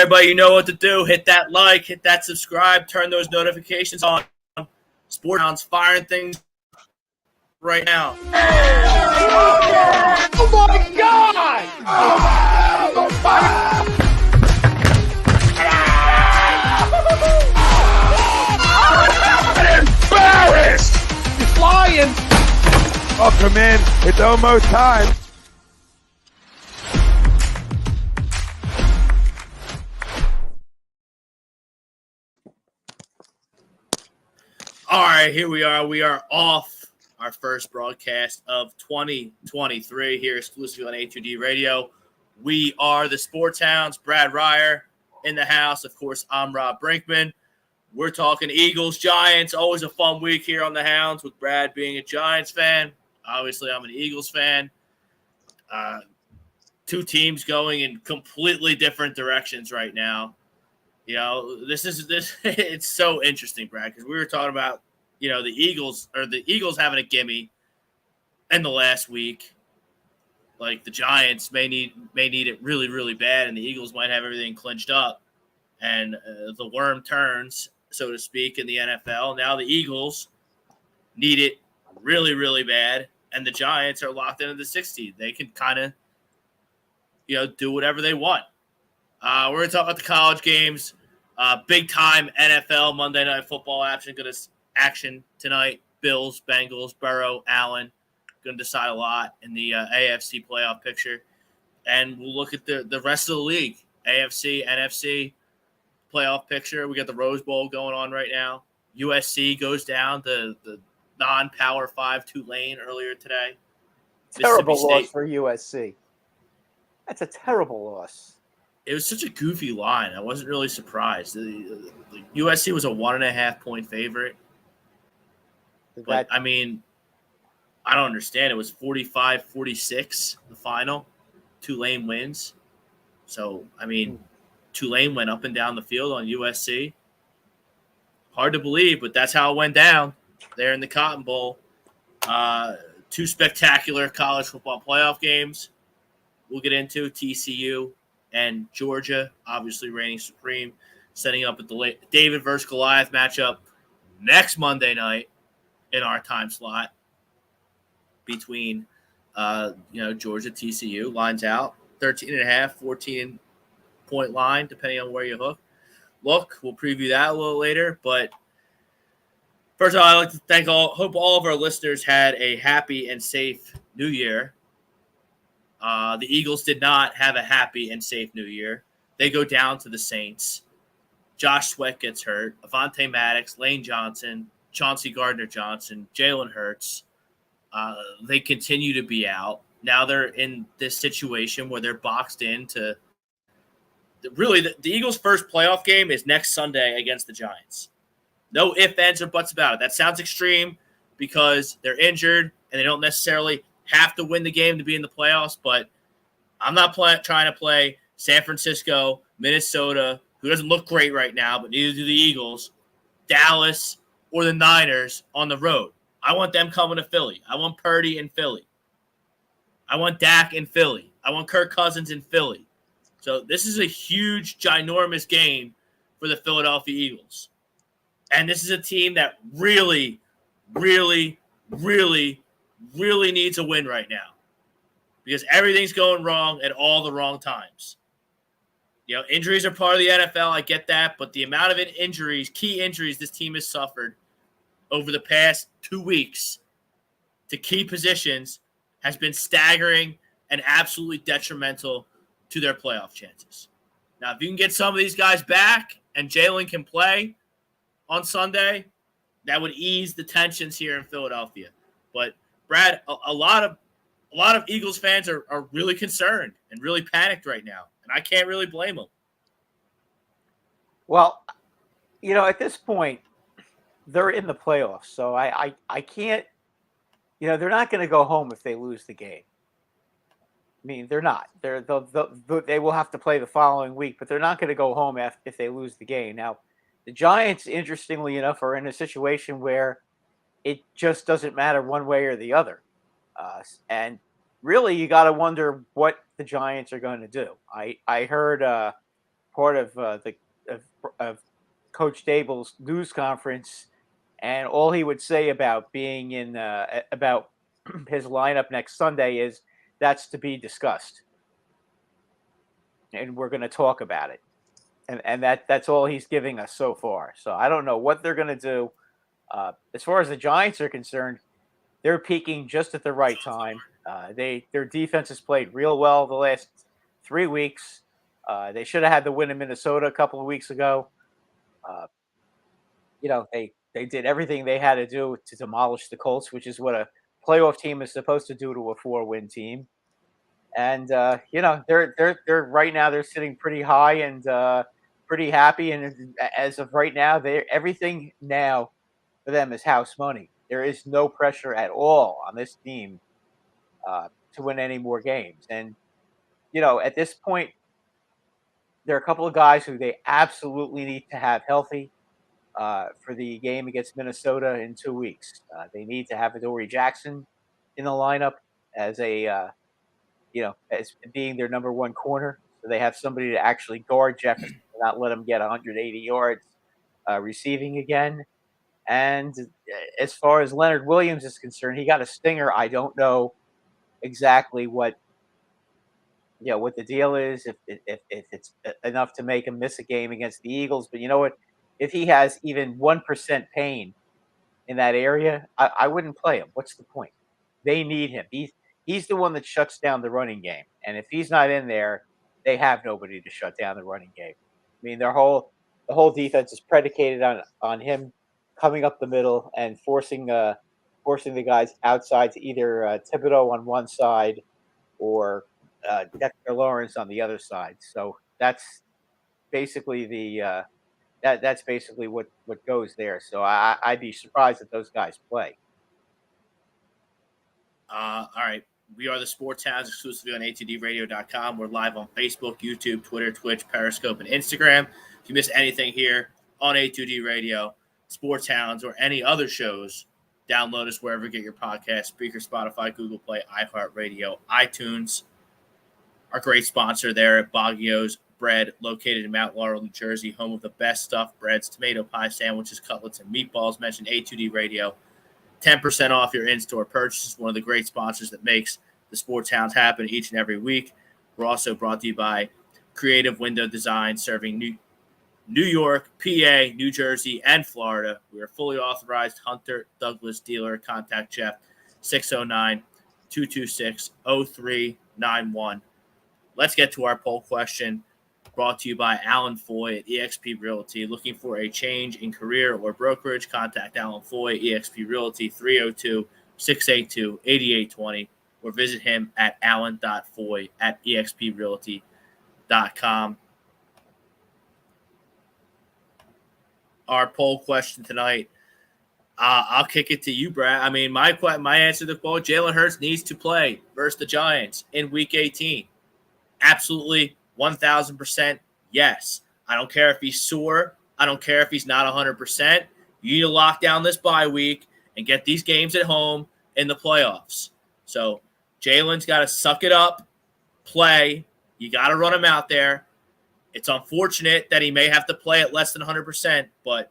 everybody, you know what to do. Hit that like, hit that subscribe, turn those notifications on. Sports Hounds firing things right now. Oh my God! I'm embarrassed! You're flying! Welcome in. It's almost time. All right, here we are. We are off our first broadcast of 2023 here exclusively on A2D Radio. We are the Sports Hounds. Brad Ryer in the house. Of course, I'm Rob Brinkman. We're talking Eagles, Giants. Always a fun week here on the Hounds with Brad being a Giants fan. Obviously, I'm an Eagles fan. Two teams going in completely different directions right now. You know, this it's so interesting, Brad, because we were talking about, the Eagles having a gimme in the last week. Like the Giants may need it really, really bad, and the Eagles might have everything clinched up, and the worm turns, so to speak, in the NFL. Now the Eagles need it really, really bad, and the Giants are locked into the 60. They can kind of, do whatever they want. We're going to talk about the college games. Big-time NFL Monday Night Football action tonight. Bills, Bengals, Burrow, Allen. Going to decide a lot in the AFC playoff picture. And we'll look at the rest of the league. AFC, NFC playoff picture. We got the Rose Bowl going on right now. USC goes down to the non-Power 5 Tulane earlier today. Terrible loss for USC. That's a terrible loss. It was such a goofy line. I wasn't really surprised. The USC was a 1.5-point favorite. But, I don't understand. It was 45-46, the final. Tulane wins. So, Tulane went up and down the field on USC. Hard to believe, but that's how it went down there in the Cotton Bowl. Two spectacular college football playoff games. We'll get into TCU and Georgia, obviously reigning supreme, setting up at the David versus Goliath matchup next Monday night in our time slot between, Georgia, TCU. Lines out, 13.5, 14-point line, depending on where you look. We'll preview that a little later. But first of all, I'd like to hope all of our listeners had a happy and safe New Year. The Eagles did not have a happy and safe New Year. They go down to the Saints. Josh Sweat gets hurt. Avonte Maddox, Lane Johnson, Chauncey Gardner-Johnson, Jaylen Hurts. They continue to be out. Now they're in this situation where they're boxed into really the Eagles' first playoff game is next Sunday against the Giants. No ifs, ands, or buts about it. That sounds extreme because they're injured and they don't necessarily have to win the game to be in the playoffs, but I'm not trying to play San Francisco, Minnesota, who doesn't look great right now, but neither do the Eagles, Dallas, or the Niners on the road. I want them coming to Philly. I want Purdy in Philly. I want Dak in Philly. I want Kirk Cousins in Philly. So this is a huge, ginormous game for the Philadelphia Eagles. And this is a team that really, really, really, really needs a win right now because everything's going wrong at all the wrong times. Injuries are part of the NFL. I get that, but the amount of injuries, key injuries this team has suffered over the past 2 weeks to key positions has been staggering and absolutely detrimental to their playoff chances. Now, if you can get some of these guys back and Jaylen can play on Sunday, that would ease the tensions here in Philadelphia. But Brad, a lot of Eagles fans are really concerned and really panicked right now, and I can't really blame them. Well, at this point, they're in the playoffs, so I can't. They're not going to go home if they lose the game. They're not. They will have to play the following week, but they're not going to go home if they lose the game. Now, the Giants, interestingly enough, are in a situation where it just doesn't matter one way or the other. And really, you got to wonder what the Giants are going to do. I heard part of of Coach Dable's news conference, and all he would say about being in about his lineup next Sunday is that's to be discussed, and we're going to talk about it, and that's all he's giving us so far. So I don't know what they're going to do. As far as the Giants are concerned, they're peaking just at the right time. Their defense has played real well the last 3 weeks. They should have had the win in Minnesota a couple of weeks ago. They did everything they had to do to demolish the Colts, which is what a playoff team is supposed to do to a 4-win team. And they're right now they're sitting pretty high and pretty happy. And as of right now, everything now for them is house money. There is no pressure at all on this team to win any more games. And at this point, there are a couple of guys who they absolutely need to have healthy for the game against Minnesota in 2 weeks. They need to have Adoree Jackson in the lineup as as being their number one corner. So they have somebody to actually guard Jefferson, not let him get 180 yards receiving again. And as far as Leonard Williams is concerned, he got a stinger. I don't know exactly what the deal is, if it's enough to make him miss a game against the Eagles. But you know what? If he has even 1% pain in that area, I wouldn't play him. What's the point? They need him. He's the one that shuts down the running game. And if he's not in there, they have nobody to shut down the running game. I mean, the whole defense is predicated on him coming up the middle and forcing the guys outside to either Thibodeau on one side or Dexter Lawrence on the other side. So that's basically that's basically what goes there. So I'd be surprised if those guys play. All right. We are the Sports Hounds exclusively on a2dradio.com. We're live on Facebook, YouTube, Twitter, Twitch, Periscope, and Instagram. If you miss anything here on A2D Radio, Sports Hounds, or any other shows, download us wherever you get your podcast, Spreaker, Spotify, Google Play, iHeartRadio, iTunes. Our great sponsor there at Baguio's Bread, located in Mount Laurel, New Jersey, home of the best stuffed breads, tomato pie sandwiches, cutlets, and meatballs. Mention A2D Radio. 10% off your in-store purchases. One of the great sponsors that makes the Sports Hounds happen each and every week. We're also brought to you by Creative Window Design, serving New York, PA, New Jersey, and Florida. We are fully authorized Hunter Douglas dealer. Contact Jeff 609-226-0391. Let's get to our poll question, brought to you by Alan Foy at eXp Realty. Looking for a change in career or brokerage? Contact Alan Foy, eXp Realty, 302-682-8820, or visit him at alan.foy@exprealty.com. Our poll question tonight, I'll kick it to you, Brad. I mean, my answer to the poll, Jaylen Hurts needs to play versus the Giants in Week 18. Absolutely, 1,000% yes. I don't care if he's sore. I don't care if he's not 100%. You need to lock down this bye week and get these games at home in the playoffs. So Jaylen's got to suck it up, play. You got to run him out there. It's unfortunate that he may have to play at less than 100%, but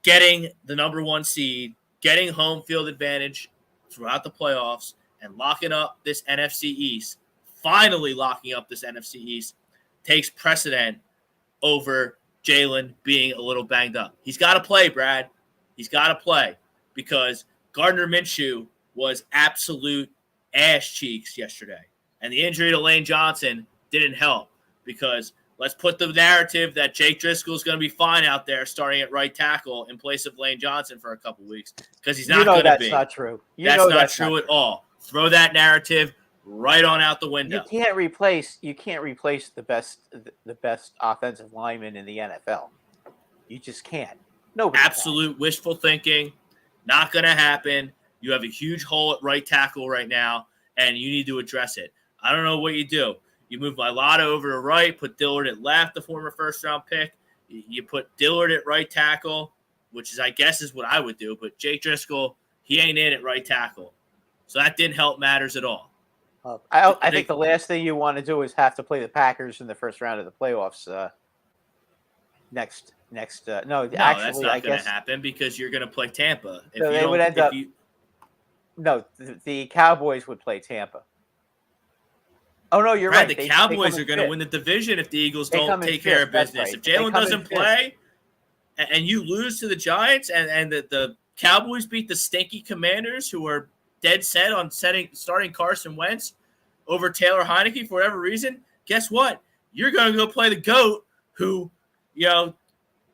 getting the number one seed, getting home field advantage throughout the playoffs, and locking up this NFC East, finally locking up this NFC East, takes precedent over Jaylen being a little banged up. He's got to play, Brad. He's got to play, because Gardner Minshew was absolute ass cheeks yesterday. And the injury to Lane Johnson didn't help, because let's put the narrative that Jake Driscoll is going to be fine out there starting at right tackle in place of Lane Johnson for a couple weeks, because he's not going to be. That's not true. That's not true at all. Throw that narrative right on out the window. You can't replace the best offensive lineman in the NFL. You just can't. Nobody. Absolute wishful thinking. Not going to happen. You have a huge hole at right tackle right now, and you need to address it. I don't know what you do. You move Mailata over to right, put Dillard at left, the former first-round pick. You put Dillard at right tackle, which is, I guess, is what I would do. But Jake Driscoll, he ain't in at right tackle. So that didn't help matters at all. I think the last thing you want to do is have to play the Packers in the first round of the playoffs. Next. No, that's not going to happen because you're going to play Tampa. So they would end up. No, the Cowboys would play Tampa. Oh no, you're right. The Cowboys are going to win the division if the Eagles don't take care of business. If Jalen doesn't play, and you lose to the Giants, and the Cowboys beat the stinky Commanders, who are dead set on starting Carson Wentz over Taylor Heineke for whatever reason, guess what? You're going to go play the GOAT, who,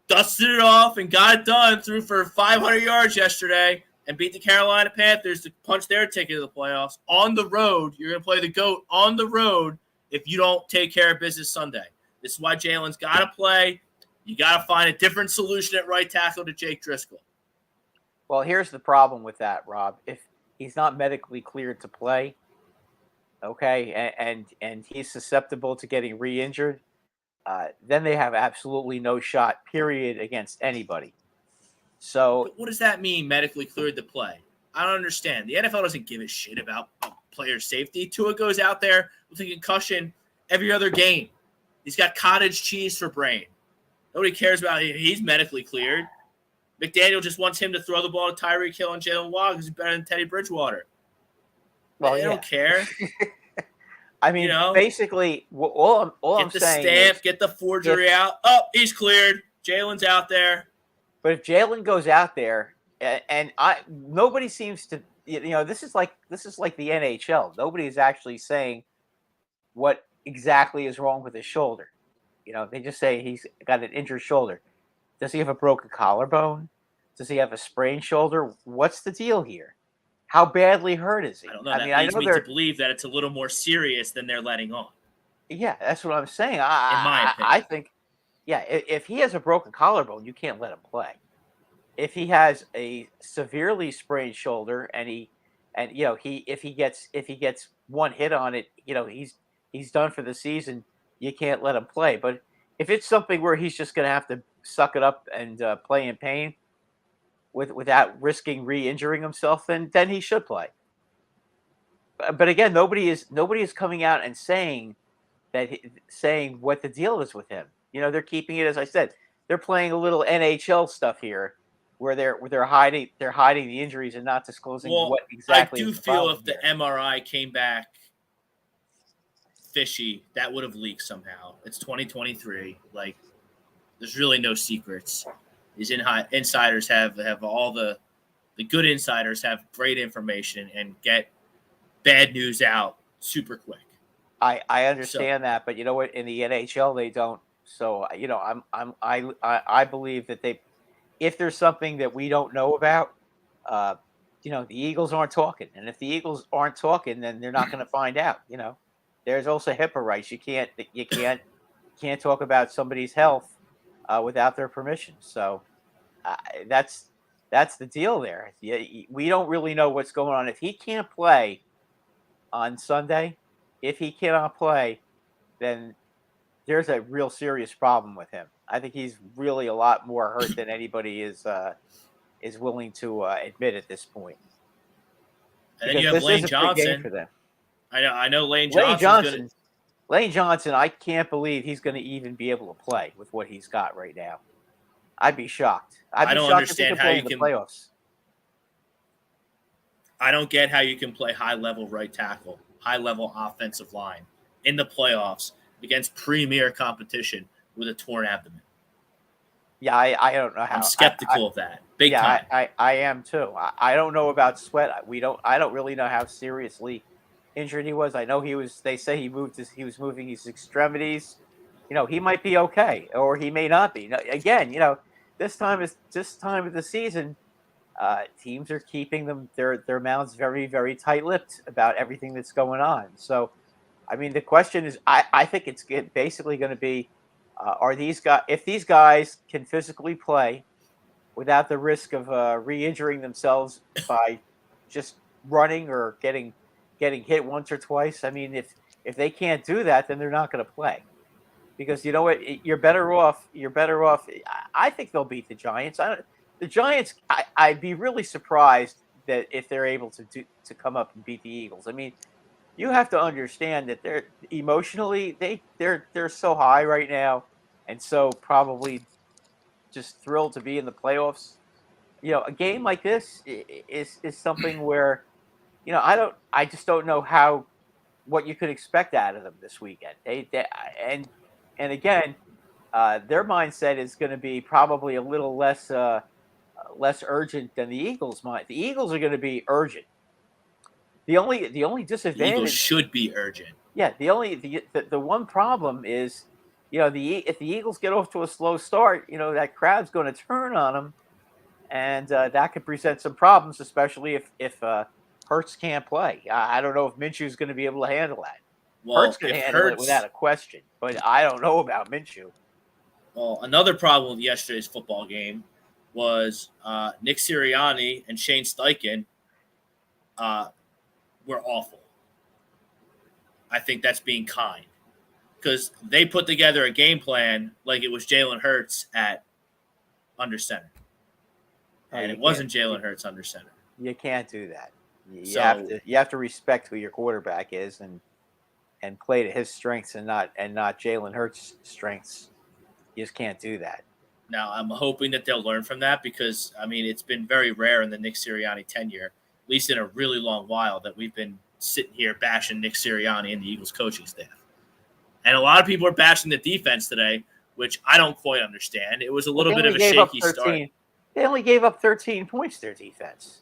dusted it off and got it done, threw for 500 yards yesterday, and beat the Carolina Panthers to punch their ticket to the playoffs. On the road, you're going to play the GOAT on the road if you don't take care of business Sunday. This is why Jalen's got to play. You got to find a different solution at right tackle to Jake Driscoll. Well, here's the problem with that, Rob. If he's not medically cleared to play, okay, and he's susceptible to getting re-injured, then they have absolutely no shot, period, against anybody. So what does that mean, medically cleared to play? I don't understand. The NFL doesn't give a shit about player safety. Tua goes out there with a concussion every other game. He's got cottage cheese for brain. Nobody cares about him. He's medically cleared. McDaniel just wants him to throw the ball to Tyreek Hill and Jalen Waddle because he's better than Teddy Bridgewater. Well, they don't care. I mean, basically, all I'm saying get the stamp, get the forgery out. Oh, he's cleared. Jalen's out there. But if Jalen goes out there, and nobody seems to, this is like the NHL. Nobody is actually saying what exactly is wrong with his shoulder. They just say he's got an injured shoulder. Does he have a broken collarbone? Does he have a sprained shoulder? What's the deal here? How badly hurt is he? I don't know. That leads me to believe that it's a little more serious than they're letting on. Yeah, that's what I'm saying. In my opinion. I think, if he has a broken collarbone, you can't let him play. If he has a severely sprained shoulder if he gets one hit on it, he's done for the season. You can't let him play. But if it's something where he's just going to have to suck it up and play in pain without risking re-injuring himself, then he should play. But again, nobody is coming out and saying what the deal is with him. They're keeping it, as I said, they're playing a little NHL stuff here, where they're hiding the injuries and not disclosing what exactly. I do feel if the MRI came back fishy, that would have leaked somehow. It's 2023. Like, there's really no secrets. These insiders have all the good insiders have great information and get bad news out super quick. I understand that, but you know what? In the NHL, they don't. So I believe that if there's something that we don't know about, the Eagles aren't talking, and if the Eagles aren't talking, then they're not going to find out. There's also HIPAA rights. You can't talk about somebody's health without their permission. So that's the deal there. We don't really know what's going on. If he can't play on Sunday, then there's a real serious problem with him. I think he's really a lot more hurt than anybody is willing to admit at this point. And then you have Lane Johnson. For them. I know Lane Johnson. Lane Johnson, I can't believe he's going to even be able to play with what he's got right now. I'd be shocked. I don't understand how you can playoffs. I don't get how you can play high-level right tackle, high-level offensive line in the playoffs against premier competition with a torn abdomen. Yeah, I don't know how. I'm skeptical of that. Big time. I am too. I don't know about Sweat. I don't really know how seriously injured he was. I know he was. They say he was moving his extremities. He might be okay, or he may not be. Again, this time of the season, teams are keeping their mouths very, very tight-lipped about everything that's going on. So, I mean, the question is, I think it's basically going to be, if these guys can physically play without the risk of re-injuring themselves by just running or getting hit once or twice. I mean, if they can't do that, then they're not going to play, because you know what, you're better off. I think they'll beat the Giants. The Giants, I'd be really surprised that if they're able to come up and beat the Eagles. I mean, you have to understand that they're emotionally they're so high right now, and so probably just thrilled to be in the playoffs. A game like this is something where I just don't know what you could expect out of them this weekend. And again, their mindset is going to be probably a little less urgent than the Eagles' mind. The Eagles are going to be urgent. The only The Eagles disadvantage, should be urgent. yeah. The one problem is, if the Eagles get off to a slow start, that crowd's going to turn on them, and that could present some problems, especially if Hurts can't play. I don't know if Minshew's going to be able to handle that. Hurts Well, can if handle it without Hurts, a question, but I don't know about Minshew. well, another problem with yesterday's football game was Nick Sirianni and Shane Steichen were awful. I think that's being kind because they put together a game plan like it was Jaylen Hurts at under center, and it wasn't Jaylen Hurts under center. You can't do that. You have to respect who your quarterback is and play to his strengths and not Jalen Hurts' strengths. You just can't do that. Now, I'm hoping that they'll learn from that because, I mean, it's been very rare in the Nick Sirianni tenure, at least in a really long while, that we've been sitting here bashing Nick Sirianni and the Eagles coaching staff. And a lot of people are bashing the defense today, which I don't quite understand. It was a little bit of a shaky start. They only gave up 13 points, their defense.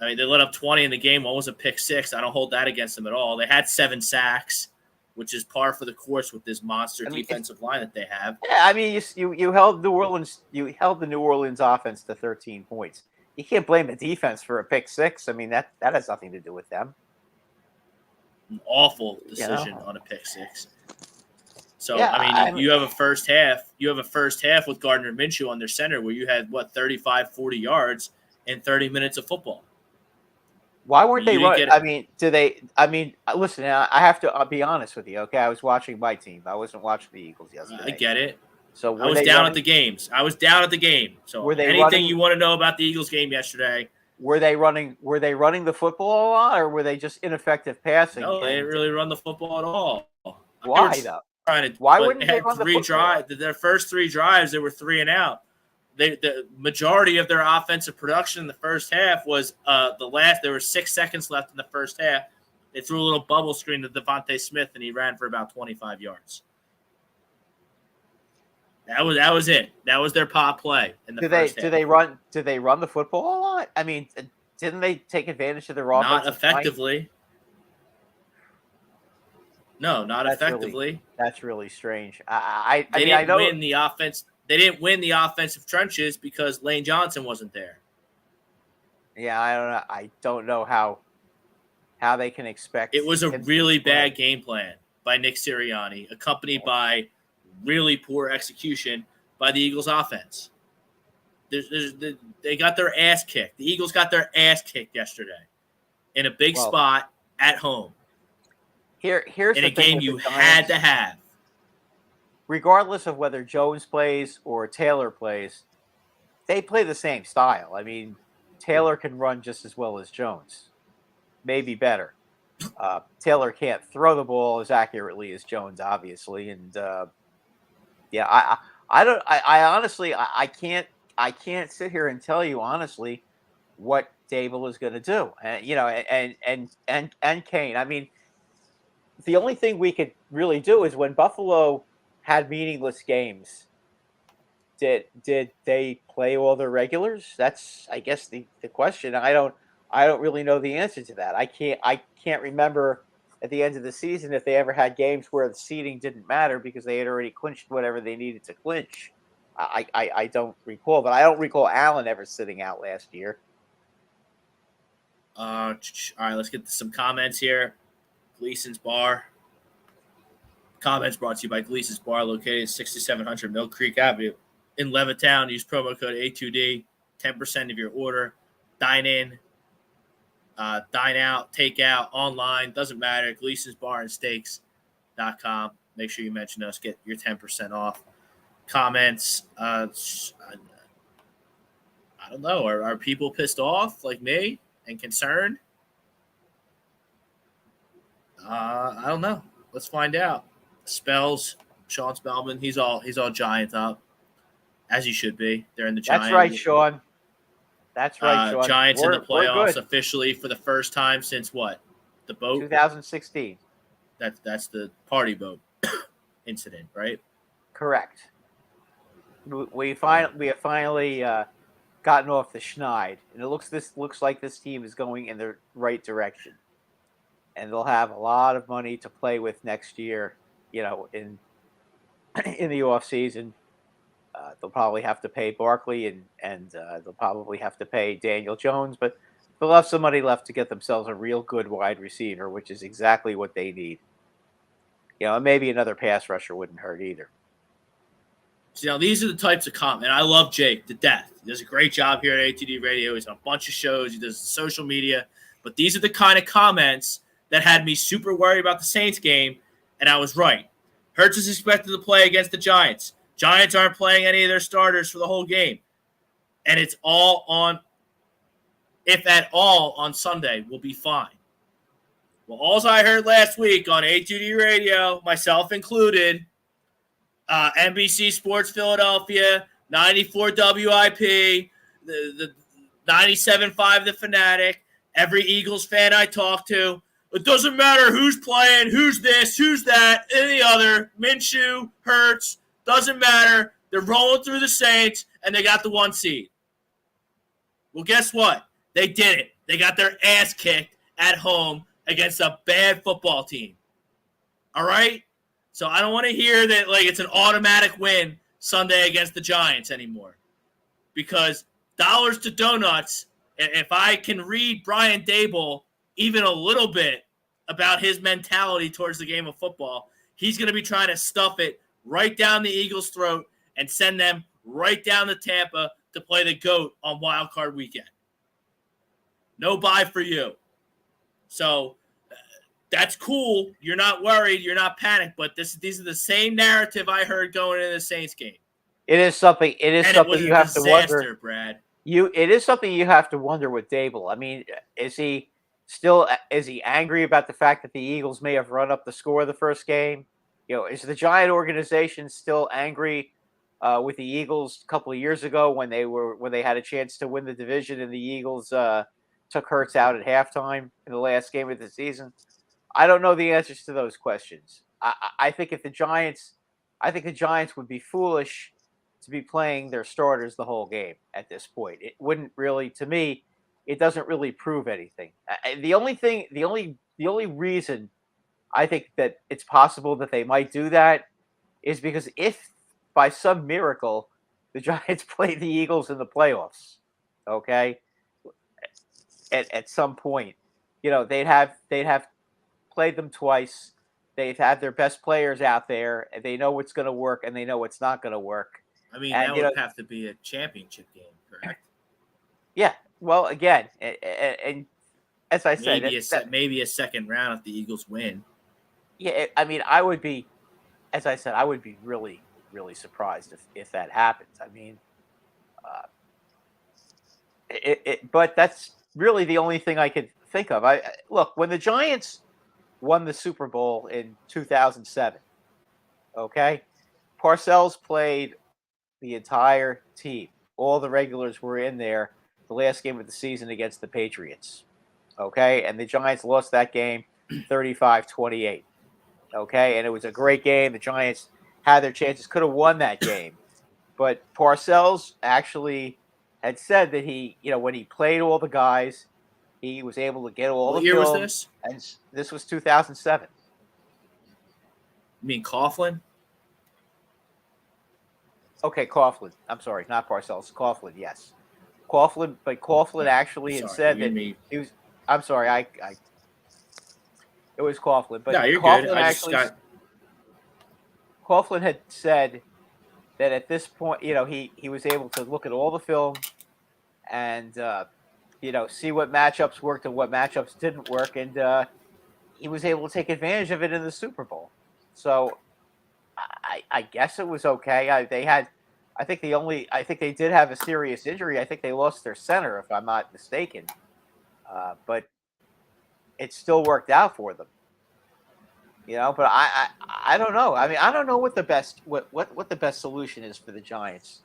I mean, they let up 20 in the game. One was a pick six. I don't hold that against them at all. They had 7 sacks, which is par for the course with this monster defensive line that they have. Yeah, I mean, you held New Orleans. You held the New Orleans offense to 13 points. You can't blame the defense for a pick six. I mean, that has nothing to do with them. An awful decision on a pick six. So, yeah, I mean, you have a first half. You have a first half with Gardner Minshew on their center where you had, 35, 40 yards in 30 minutes of football. Why weren't they running? I mean, listen, I have to be honest with you, okay? I was watching my team. I wasn't watching the Eagles yesterday. I get it. So I was down at the games. So were they anything you want to know about the Eagles game yesterday? Were they running the football a lot, or were they just ineffective passing? No, they didn't really run the football at all. Why though? Why wouldn't they run the football? Their first 3 drives, they were 3 and out. The majority of their offensive production in the first half was there were 6 seconds left in the first half. They threw a little bubble screen to Devontae Smith, and he ran for about 25 yards. That was it. That was their pop play in the first half. Do they run the football a lot? I mean, didn't they take advantage of their offense? Not effectively. No, not effectively. That's really strange. They didn't win the offense. They didn't win the offensive trenches because Lane Johnson wasn't there. Yeah, I don't know. I don't know how they can expect. It was a really bad game plan by Nick Sirianni, accompanied by really poor execution by the Eagles offense. They got their ass kicked. The Eagles got their ass kicked yesterday in a big spot at home. Here's in a game you had to have. Regardless of whether Jones plays or Taylor plays, they play the same style. I mean, Taylor can run just as well as Jones, maybe better. Taylor can't throw the ball as accurately as Jones, obviously, and I honestly can't sit here and tell you honestly what Dable is going to do, and Kane. I mean, the only thing we could really do is when Buffalo had meaningless games, did they play all their regulars? That's, I guess, the question. I don't really know the answer to that. I can't remember at the end of the season if they ever had games where the seeding didn't matter because they had already clinched whatever they needed to clinch. I don't recall, but I don't recall Allen ever sitting out last year. All right, let's get to some comments here. Gleason's Bar. Comments brought to you by Gleason's Bar, located at 6700 Mill Creek Avenue in Levittown. Use promo code A2D, 10% of your order. Dine in, dine out, take out, online, doesn't matter. Gleason's Bar and Steaks.com. Make sure you mention us, get your 10% off. Comments. I don't know. Are people pissed off like me and concerned? I don't know. Let's find out. Spells, Sean Spellman. He's all Giants up, as he should be. They're in the That's Giant. right, Sean. That's right, Sean. Giants in the We're playoffs good. officially for the first time since what? The boat. 2016. That's the party boat incident, right? Correct. We have finally gotten off the schneid, and it looks like this team is going in the right direction, and they'll have a lot of money to play with next year. You know, in the off season, they'll probably have to pay Barkley and they'll probably have to pay Daniel Jones, but they'll have some money left to get themselves a real good wide receiver, which is exactly what they need. You know, maybe another pass rusher wouldn't hurt either. So, you know, these are the types of comments. And I love Jake to death. He does a great job here at ATD Radio. He's on a bunch of shows. He does social media. But these are the kind of comments that had me super worried about the Saints game, and I was right. Hurts is expected to play against the Giants. Giants aren't playing any of their starters for the whole game. And it's all on, if at all, on Sunday, we'll be fine. Well, all I heard last week on ATD Radio, myself included, NBC Sports Philadelphia, 94 WIP, the 97.5 The Fanatic, every Eagles fan I talk to. It doesn't matter who's playing, who's this, who's that, any other. Minshew, Hurts, doesn't matter. They're rolling through the Saints, and they got the 1 seed. Well, guess what? They did it. They got their ass kicked at home against a bad football team. All right? So I don't want to hear that like it's an automatic win Sunday against the Giants anymore. Because dollars to donuts, if I can read Brian Daboll even a little bit about his mentality towards the game of football, he's going to be trying to stuff it right down the Eagles' throat and send them right down to Tampa to play the GOAT on Wild Card Weekend. No bye for you. So that's cool. You're not worried. You're not panicked. But these are the same narrative I heard going into the Saints game. It is something. It is and something it you have to wonder, Brad. It is something you have to wonder with Daboll. I mean, is he angry about the fact that the Eagles may have run up the score of the first game? You know, is the Giant organization still angry with the Eagles a couple of years ago when they had a chance to win the division and the Eagles took Hurts out at halftime in the last game of the season? I don't know the answers to those questions. I think the Giants would be foolish to be playing their starters the whole game at this point. It wouldn't really, to me, it doesn't really prove anything. The only reason I think that it's possible that they might do that is because if by some miracle the Giants play the Eagles in the playoffs, okay, at some point, you know, they'd have played them twice. They've had their best players out there, and they know what's going to work, and they know what's not going to work. I mean, that would have to be a championship game, correct? Yeah. Well, again, and as I said, maybe a second round if the Eagles win. Yeah, I mean, I would be, as I said, I would be really, really surprised if that happens. I mean, but that's really the only thing I could think of. Look, when the Giants won the Super Bowl in 2007, okay, Parcells played the entire team. All the regulars were in there the last game of the season against the Patriots, okay, and the Giants lost that game 35-28, okay, and it was a great game. The Giants had their chances, could have won that game, but Parcells actually had said that he, you know, when he played all the guys, he was able to get all the film. What year was this? And this was 2007. You mean Coughlin? Okay, Coughlin. I'm sorry, not Parcells. Coughlin, yes. Coughlin, but Coughlin actually had said that he was. I'm sorry, it was Coughlin, but no, you're Coughlin good. actually. Coughlin had said that at this point, you know, he was able to look at all the film and you know, see what matchups worked and what matchups didn't work, and he was able to take advantage of it in the Super Bowl. So I guess it was okay. I think they did have a serious injury. I think they lost their center, if I'm not mistaken. But it still worked out for them. But I don't know. I mean, I don't know what the best solution is for the Giants.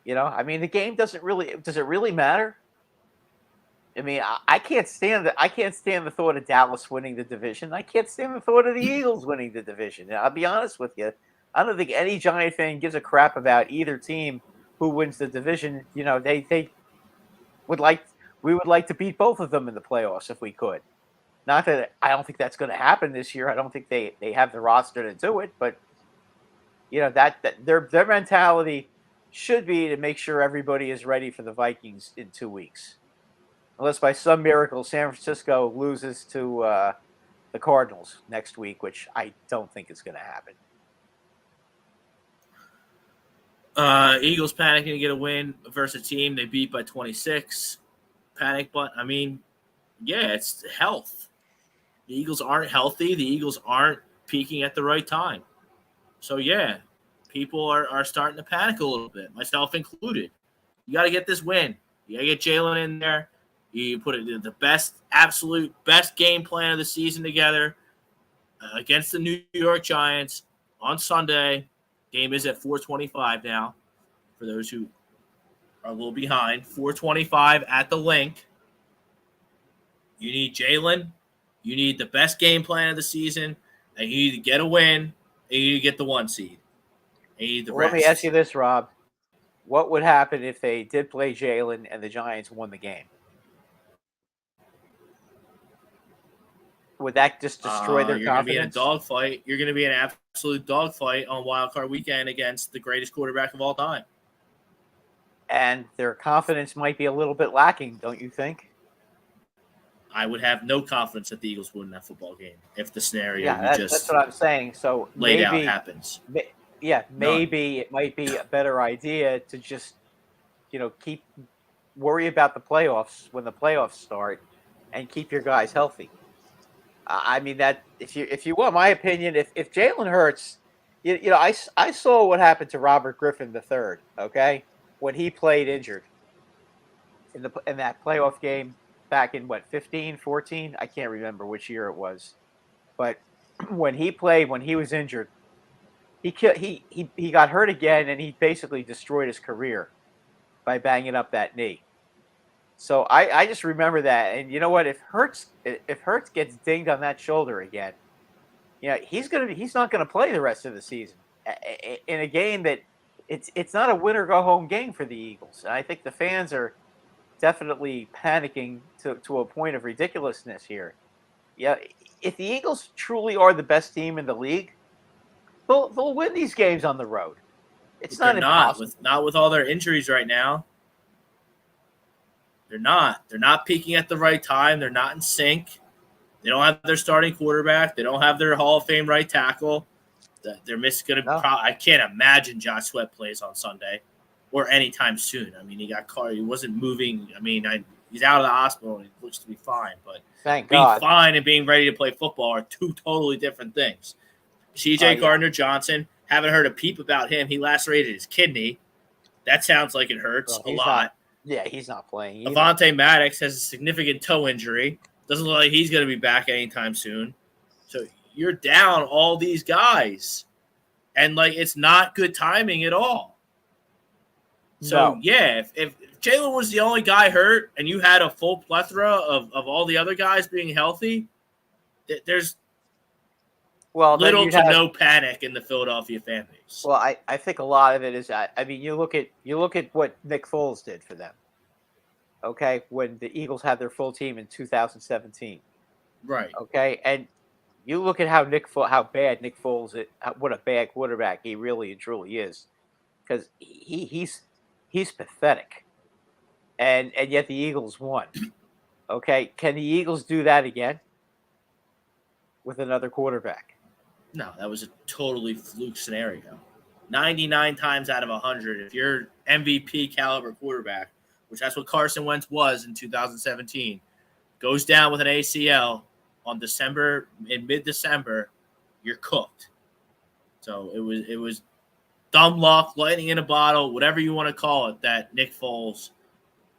I mean, the game does it really matter? I mean, I can't stand the thought of Dallas winning the division. I can't stand the thought of the Eagles winning the division. And I'll be honest with you. I don't think any Giant fan gives a crap about either team who wins the division. They would like we would like to beat both of them in the playoffs if we could. Not that I don't think that's going to happen this year. I don't think they have the roster to do it, but that their mentality should be to make sure everybody is ready for the Vikings in 2 weeks. Unless by some miracle San Francisco loses to the Cardinals next week, which I don't think is going to happen. Eagles panicking to get a win versus a team they beat by 26. Panic, but I mean, yeah, it's health. The Eagles aren't healthy. The Eagles aren't peaking at the right time. So, yeah, people are starting to panic a little bit, myself included. You got to get this win. You got to get Jaylen in there. You put the absolute best game plan of the season together against the New York Giants on Sunday. Game is at 4:25 now for those who are a little behind. 4:25 at the link. You need Jaylen. You need the best game plan of the season, and you need to get a win, and you need to get the 1 seed. And you need the rest. Let me ask you this, Rob. What would happen if they did play Jaylen and the Giants won the game? Would that just destroy their confidence? You're going to be in a dogfight. You're going to be in an absolute dogfight on Wild Card Weekend against the greatest quarterback of all time. And their confidence might be a little bit lacking, don't you think? I would have no confidence that the Eagles win that football game if the scenario that's what I'm saying. So laid out happens. Maybe it might be a better idea to just, worry about the playoffs when the playoffs start, and keep your guys healthy. I mean that if you want my opinion, if Jaylen Hurts, I saw what happened to Robert Griffin III. Okay, when he played injured in that playoff game. Back in 15, 14? I can't remember which year it was. But when he was injured, he got hurt again, and he basically destroyed his career by banging up that knee. So I just remember that. And you know what? If Hurts gets dinged on that shoulder again, he's not gonna play the rest of the season in a game that it's not a win or go home game for the Eagles. And I think the fans are definitely panicking to a point of ridiculousness here. Yeah, if the Eagles truly are the best team in the league, they'll win these games on the road. It's not impossible. Not with all their injuries right now. They're not. They're not peaking at the right time. They're not in sync. They don't have their starting quarterback. They don't have their Hall of Fame right tackle. They're missing. I can't imagine Josh Sweat plays on Sunday. Or anytime soon. I mean, he got caught. He wasn't moving. I mean, he's out of the hospital and he looks to be fine. But Thank being God. fine and being ready to play football are two totally different things. C.J. Gardner-Johnson, haven't heard a peep about him. He lacerated his kidney. That sounds like it hurts a lot. He's not playing either. Avonte Maddox has a significant toe injury. Doesn't look like he's going to be back anytime soon. So you're down all these guys. And, it's not good timing at all. So, yeah, if Jaylen was the only guy hurt and you had a full plethora of all the other guys being healthy, there's little to no panic in the Philadelphia fan base. Well, I think a lot of it is that, I mean, you look at what Nick Foles did for them, okay, when the Eagles had their full team in 2017. Right. Okay, and you look at how bad Nick Foles is, what a bad quarterback he really and truly is, because he's pathetic, and yet the Eagles won. Okay, can the Eagles do that again with another quarterback? No, that was a totally fluke scenario. 99 times out of 100, if you're MVP caliber quarterback, which that's what Carson Wentz was in 2017, goes down with an ACL in mid-December, you're cooked. So it was dumb luck, lightning in a bottle, whatever you want to call it, that Nick Foles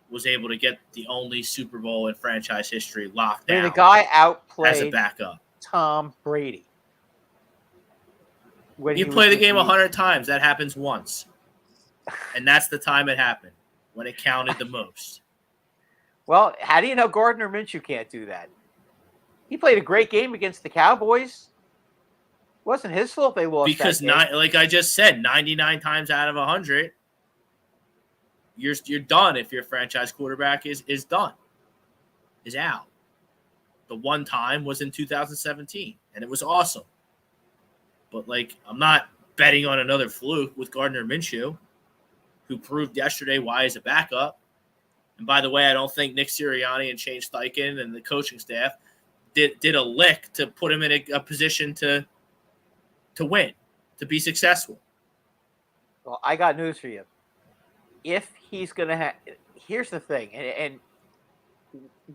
was able to get the only Super Bowl in franchise history locked down. The guy outplayed as a backup. Tom Brady. When You play the game 100 times, that happens once. And that's the time it happened, when it counted the most. Well, how do you know Gardner Minshew can't do that? He played a great game against the Cowboys. It wasn't his fault they lost because that game. like I just said, 99 times out of 100, you're done if your franchise quarterback is done, is out. The one time was in 2017, and it was awesome. But, like, I'm not betting on another fluke with Gardner Minshew, who proved yesterday why he's a backup. And by the way, I don't think Nick Sirianni and Shane Steichen and the coaching staff did a lick to put him in a position to win, to be successful. Well, I got news for you. If he's going to have – here's the thing, and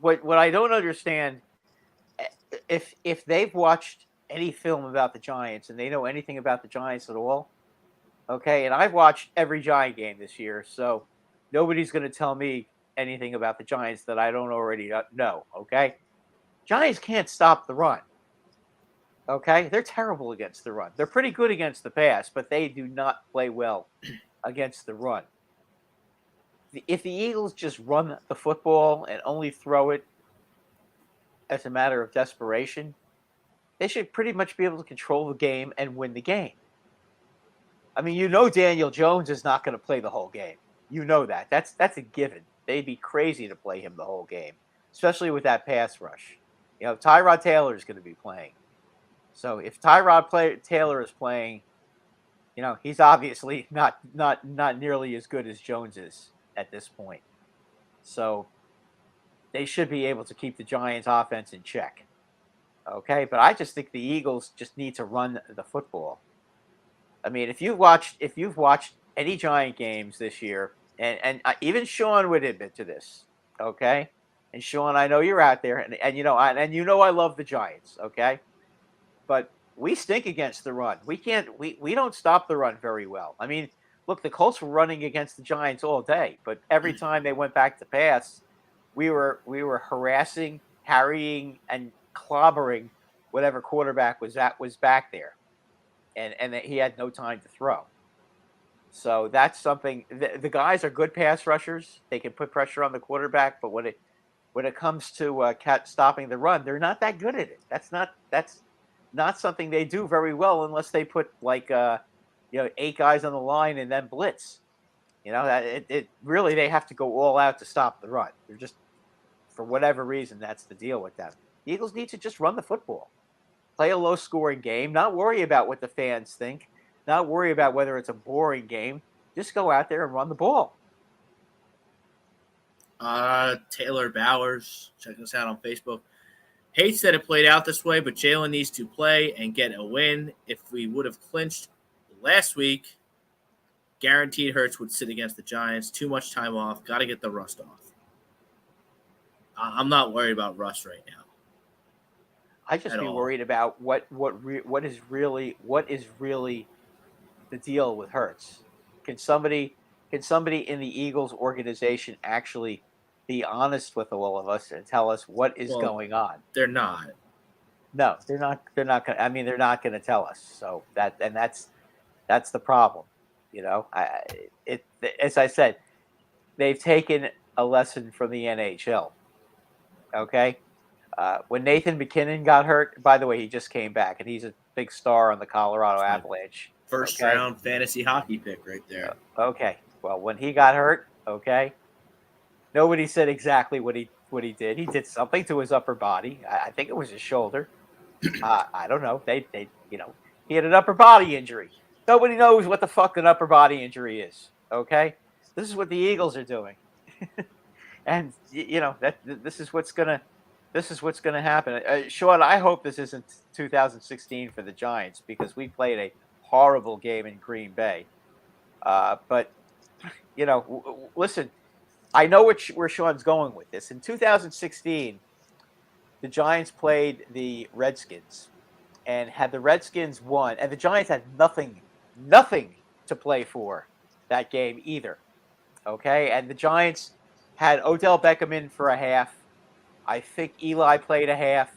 what I don't understand, if they've watched any film about the Giants and they know anything about the Giants at all, okay, and I've watched every Giant game this year, so nobody's going to tell me anything about the Giants that I don't already know, okay? Giants can't stop the run, okay? They're terrible against the run. They're pretty good against the pass, but they do not play well against the run. If the Eagles just run the football and only throw it as a matter of desperation, they should pretty much be able to control the game and win the game. I mean, you know Daniel Jones is not going to play the whole game. You know that. That's a given. They'd be crazy to play him the whole game, especially with that pass rush. You know, Tyrod Taylor is going to be playing. So if Taylor is playing, you know, he's obviously not nearly as good as Jones is at this point. So they should be able to keep the Giants' offense in check. Okay, but I just think the Eagles just need to run the football. I mean, if you've watched any Giant games this year, and even Sean would admit to this, okay? And Sean, I know you're out there, and you know I love the Giants, okay? But we stink against the run. We don't stop the run very well. I mean, look, the Colts were running against the Giants all day, but every time they went back to pass, we were harassing, harrying, and clobbering whatever quarterback was back there, and he had no time to throw. So that's something. The guys are good pass rushers. They can put pressure on the quarterback, but when it comes to stopping the run, they're not that good at it. That's not something they do very well unless they put 8 guys on the line and then blitz. You know, it really, they have to go all out to stop the run. They're just, for whatever reason, that's the deal with them. The Eagles need to just run the football, play a low-scoring game, not worry about what the fans think, not worry about whether it's a boring game. Just go out there and run the ball. Taylor Bowers, check us out on Facebook. Hates that it played out this way, but Jaylen needs to play and get a win. If we would have clinched last week, guaranteed Hurts would sit against the Giants. Too much time off. Got to get the rust off. I'm not worried about rust right now. I just be worried about what is really the deal with Hurts. Can somebody in the Eagles organization actually be honest with all of us and tell us what is going on? They're not. No, they're not. They're not going. I mean, they're not going to tell us. So that's the problem. You know, as I said, they've taken a lesson from the NHL. Okay. When Nathan McKinnon got hurt, by the way, he just came back, and he's a big star on the Colorado Avalanche. First round fantasy hockey pick right there. Okay. Well, when he got hurt, okay, nobody said exactly what he did. He did something to his upper body. I think it was his shoulder. I don't know. They he had an upper body injury. Nobody knows what the fuck an upper body injury is. Okay, this is what the Eagles are doing, and this is what's gonna happen. Sean, I hope this isn't 2016 for the Giants, because we played a horrible game in Green Bay. But listen, I know where Sean's going with this. In 2016, the Giants played the Redskins, and had the Redskins won, and the Giants had nothing to play for that game either. Okay, and the Giants had Odell Beckham in for a half. I think Eli played a half.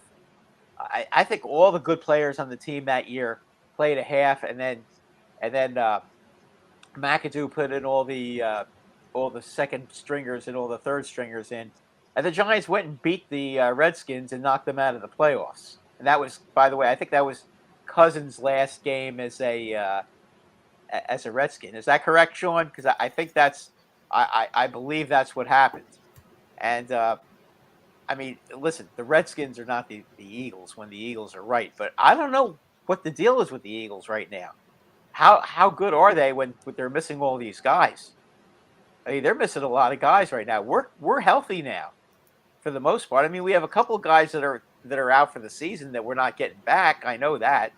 I think all the good players on the team that year played a half, and then McAdoo put in all the second stringers and all the third stringers in, and the Giants went and beat the Redskins and knocked them out of the playoffs. And that was, by the way, I think that was Cousins' last game as a Redskin. Is that correct, Sean? Because I think I believe that's what happened. And I mean, listen, the Redskins are not the Eagles when the Eagles are right, but I don't know what the deal is with the Eagles right now. How good are they when they're missing all these guys? I mean, they're missing a lot of guys right now. We're healthy now, for the most part. I mean, we have a couple of guys that are out for the season that we're not getting back. I know that.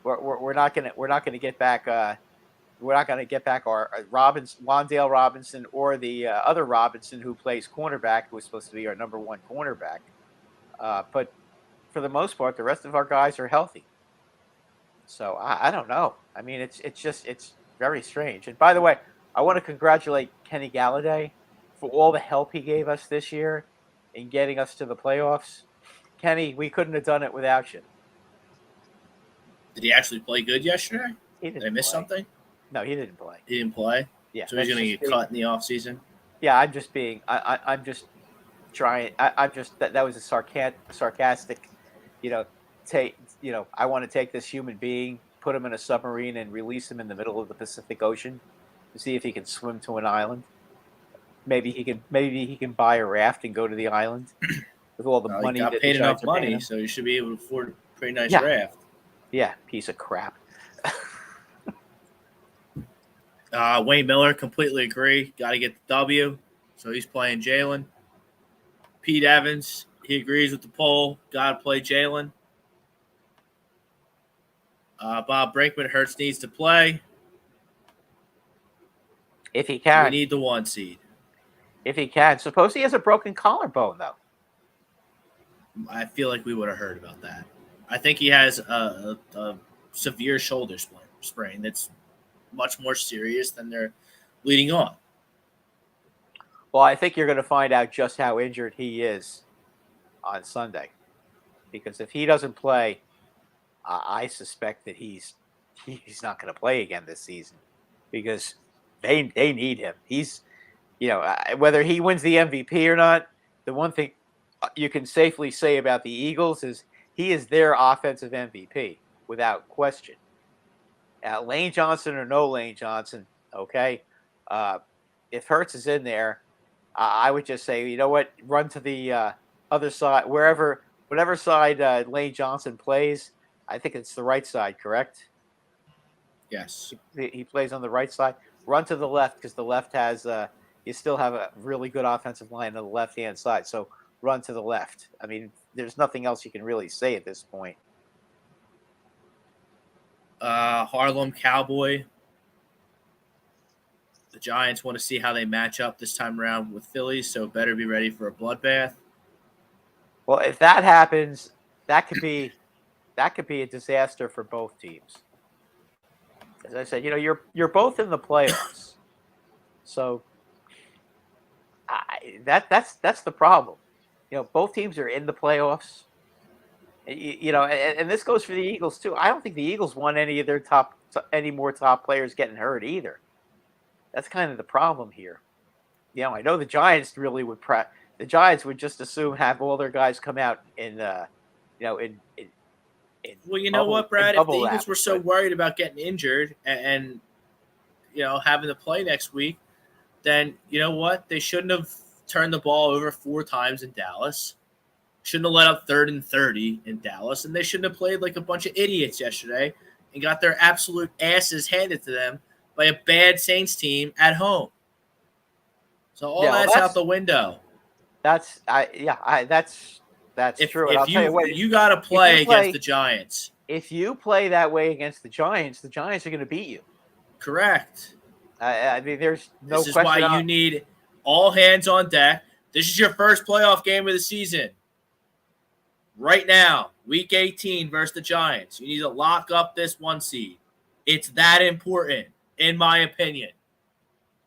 We're not gonna get back. We're not gonna get back our Wandale Robinson, or the other Robinson who plays cornerback, who was supposed to be our number one cornerback. But for the most part, the rest of our guys are healthy. So I don't know. I mean, it's very strange. And by the way, I want to congratulate Kenny Galladay for all the help he gave us this year in getting us to the playoffs. Kenny, we couldn't have done it without you. Did he actually play good yesterday? Did I miss something? No, he didn't play. He didn't play? Yeah. So he's going to get cut in the offseason? Yeah, I'm just being – I'm just trying – I'm just – that was a sarcastic, I want to take this human being, put him in a submarine, and release him in the middle of the Pacific Ocean to see if he can swim to an island. Maybe he can buy a raft and go to the island with all the money. He got paid enough money, so he should be able to afford a pretty nice raft. Yeah, piece of crap. Wayne Miller, completely agree. Got to get the W. So he's playing Jaylen. Pete Evans, he agrees with the poll. Got to play Jaylen. Bob Brinkman, Hurts needs to play. If he can. We need the 1 seed. If he can. Suppose he has a broken collarbone, though. I feel like we would have heard about that. I think he has a severe shoulder sprain that's much more serious than they're leading on. Well, I think you're going to find out just how injured he is on Sunday. Because if he doesn't play, I suspect that he's not going to play again this season. Because they need him. He's, whether he wins the MVP or not, the one thing you can safely say about the Eagles is he is their offensive MVP without question. Lane Johnson or no Lane Johnson, okay? If Hurts is in there, I would just say, you know what? Run to the other side, whatever side Lane Johnson plays. I think it's the right side, correct? Yes. He plays on the right side. Run to the left because the left has you still have a really good offensive line on the left-hand side. So run to the left. I mean, there's nothing else you can really say at this point. Harlem Cowboy. The Giants want to see how they match up this time around with Philly, so better be ready for a bloodbath. Well, if that happens, that could be a disaster for both teams. As I said, you're both in the playoffs, so that's the problem. Both teams are in the playoffs. And this goes for the Eagles too. I don't think the Eagles want any more top players getting hurt either. That's kind of the problem here. I know the Giants really would. The Giants would just assume have all their guys come out in. Well, you know what, Brad? If the Eagles were so worried about getting injured and having to play next week, then you know what? They shouldn't have turned the ball over 4 times in Dallas. Shouldn't have let up 3rd and 30 in Dallas, and they shouldn't have played like a bunch of idiots yesterday and got their absolute asses handed to them by a bad Saints team at home. So all that's out the window. That's true. If you got to play against the Giants. If you play that way against the Giants are going to beat you. Correct. I mean, there's no question. This is why you need all hands on deck. This is your first playoff game of the season. Right now, Week 18 versus the Giants. You need to lock up this 1 seed. It's that important, in my opinion.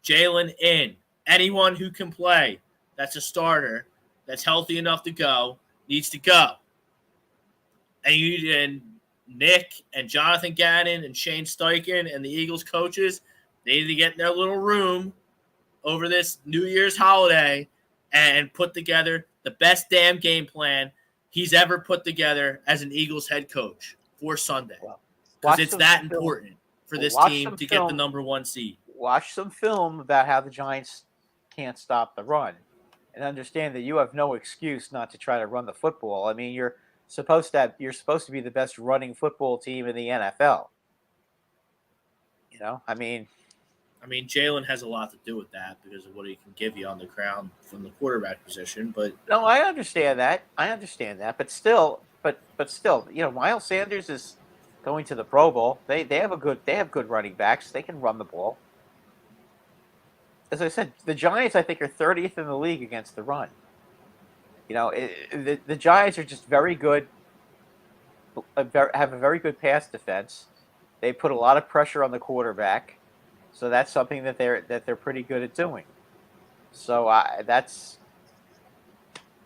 Jaylen in. Anyone who can play, that's a starter, that's healthy enough to go, needs to go. and Nick and Jonathan Gannon and Shane Steichen and the Eagles coaches, they need to get in their little room over this New Year's holiday and put together the best damn game plan he's ever put together as an Eagles head coach for Sunday. Because it's that important for this team to get the number 1 seed. Watch some film about how the Giants can't stop the run and understand that you have no excuse not to try to run the football. I mean, you're supposed to be the best running football team in the NFL. You know, I mean, Jaylen has a lot to do with that because of what he can give you on the ground from the quarterback position. But no, I understand that. But still, you know, Miles Sanders is going to the Pro Bowl. They have good running backs. They can run the ball. As I said, the Giants I think are 30th in the league against the run. You know, the Giants are just very good. Have a very good pass defense. They put a lot of pressure on the quarterback, so that's something that they're pretty good at doing. So that's,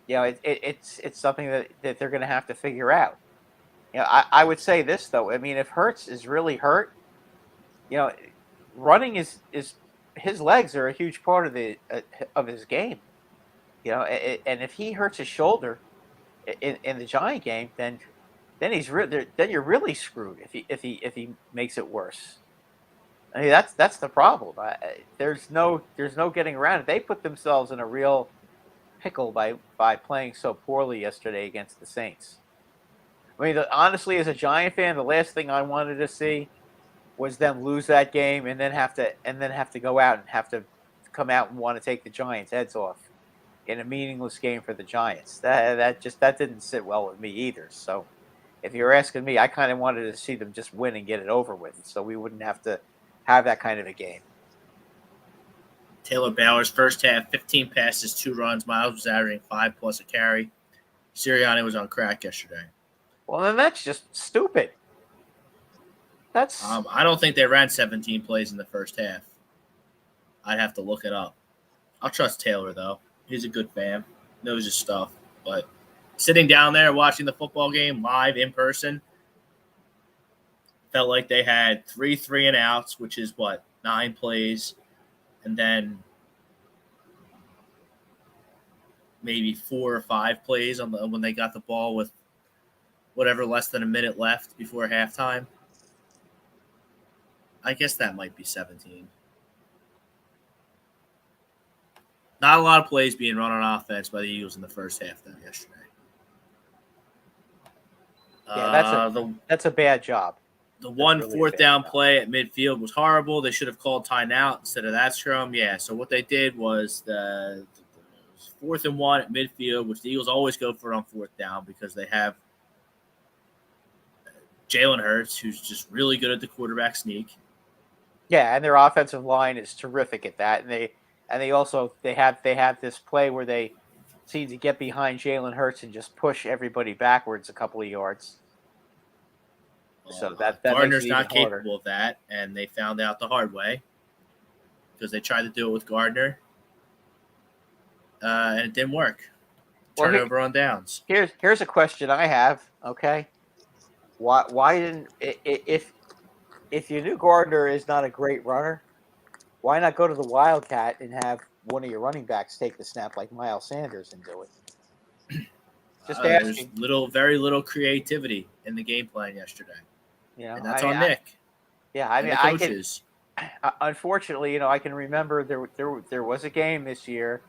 you know, it's something that they're going to have to figure out. You know, I would say this though. I mean, if Hurts is really hurt, you know, running is his legs are a huge part of his game. You know, and if he hurts his shoulder in the Giant game, then you're really screwed if he makes it worse. I mean, that's the problem. There's no getting around it. They put themselves in a real pickle by playing so poorly yesterday against the Saints. I mean, honestly, as a Giant fan, the last thing I wanted to see was them lose that game and then have to go out and have to come out and want to take the Giants' heads off in a meaningless game for the Giants. That didn't sit well with me either. So if you're asking me, I kind of wanted to see them just win and get it over with, so we wouldn't have to have that kind of a game. Taylor Bowers, first half, 15 passes, 2 runs. Miles was averaging 5+ a carry. Sirianni was on crack yesterday. Well, then that's just stupid. That's. I don't think they ran 17 plays in the first half. I'd have to look it up. I'll trust Taylor, though. He's a good fan. Knows his stuff. But sitting down there watching the football game live in person, felt like they had 3 3-and-outs, which is 9 plays, and then maybe 4 or 5 plays when they got the ball with whatever less than a minute left before halftime. I guess that might be 17. Not a lot of plays being run on offense by the Eagles in the first half though yesterday. Yeah, that's a bad job. The one really fourth down play at midfield was horrible. They should have called timeout instead of that scrum. Yeah, so what they did was the 4th and 1 at midfield, which the Eagles always go for on 4th down because they have Jaylen Hurts, who's just really good at the quarterback sneak. Yeah, and their offensive line is terrific at that, and they also have this play where they seem to get behind Jaylen Hurts and just push everybody backwards a couple of yards. So that Gardner's not capable of that, and they found out the hard way because they tried to do it with Gardner, and it didn't work. Turnover on downs. Here's a question I have. Okay, why didn't if you knew Gardner is not a great runner, why not go to the Wildcat and have one of your running backs take the snap like Miles Sanders and do it? Just asking. There's very little creativity in the game plan yesterday. You know, and that's on Nick. Yeah, I mean, coaches. Unfortunately, you know, I can remember there was a game this year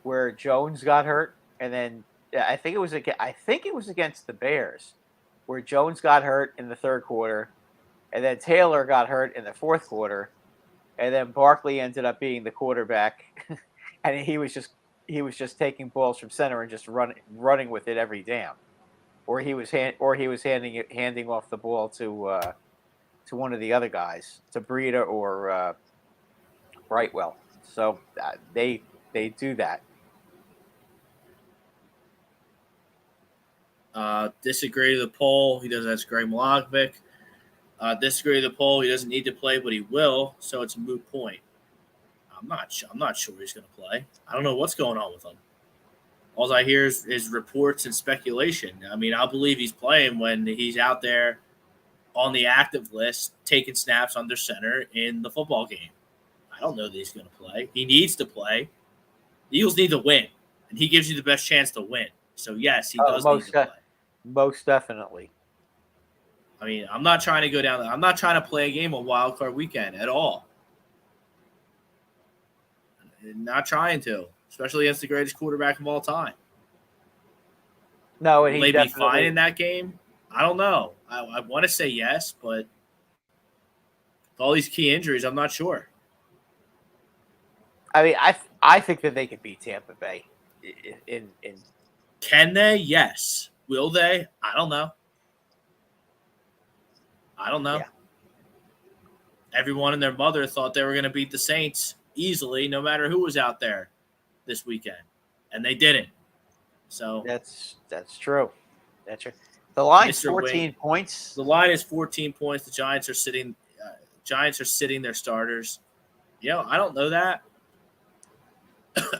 where Jones got hurt, and then I think it was against the Bears, where Jones got hurt in the 3rd quarter, and then Taylor got hurt in the 4th quarter, and then Barkley ended up being the quarterback, and he was just taking balls from center and just running with it every down, or he was handing off the ball to one of the other guys, to Breida or Brightwell. So they do that. Disagree with the poll. He doesn't. That's Greg Milojevic. Disagree with the poll. He doesn't need to play, but he will. So it's a moot point. I'm not sure he's going to play. I don't know what's going on with him. All I hear is reports and speculation. I mean, I'll believe he's playing when he's out there on the active list taking snaps under center in the football game. I don't know that he's going to play. He needs to play. The Eagles need to win, and he gives you the best chance to win. So, yes, he does need to play. Most definitely. I mean, I'm not trying to go down. I'm not trying to play a game on Wild Card Weekend at all. Not trying to, especially against the greatest quarterback of all time. No, and will they be fine in that game? I don't know. I want to say yes, but with all these key injuries, I'm not sure. I mean, I think that they could beat Tampa Bay. In Can they? Yes. Will they? I don't know. Yeah. Everyone and their mother thought they were going to beat the Saints easily, no matter who was out there this weekend, and they didn't. So that's true. That's true. The line's 14 points. The line is 14 points. The Giants are sitting. Their starters. I don't know that.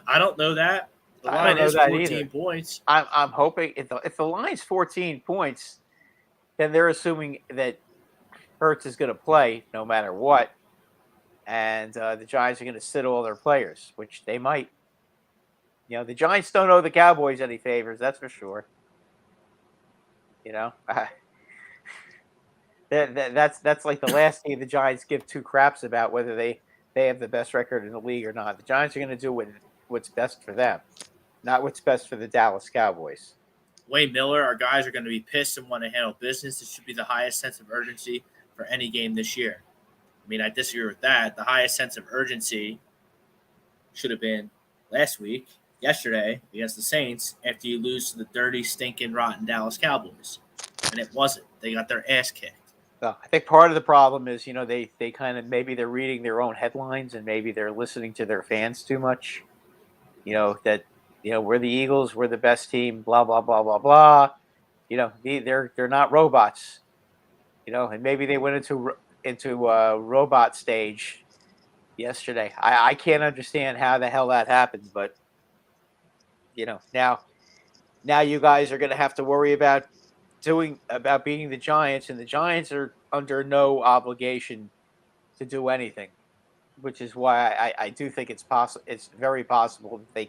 I don't know that. The line is 14 points. I'm hoping if the line's 14 points, then they're assuming that Hurts is going to play no matter what, and the Giants are going to sit all their players, which they might. The Giants don't owe the Cowboys any favors, that's for sure. That's like the last team the Giants give two craps about whether they have the best record in the league or not. The Giants are going to do what's best for them, not what's best for the Dallas Cowboys. Wayne Miller, our guys are going to be pissed and want to handle business. It should be the highest sense of urgency for any game this year. I mean, I disagree with that. The highest sense of urgency should have been yesterday, against the Saints, after you lose to the dirty, stinking, rotten Dallas Cowboys. And it wasn't. They got their ass kicked. Well, I think part of the problem is, they kind of, maybe they're reading their own headlines and maybe they're listening to their fans too much. That we're the Eagles, we're the best team, blah, blah, blah, blah, blah. They're not robots. And maybe they went into a robot stage yesterday. I can't understand how the hell that happened, but now you guys are going to have to worry about beating the Giants, and the Giants are under no obligation to do anything, which is why I do think it's possible. It's very possible that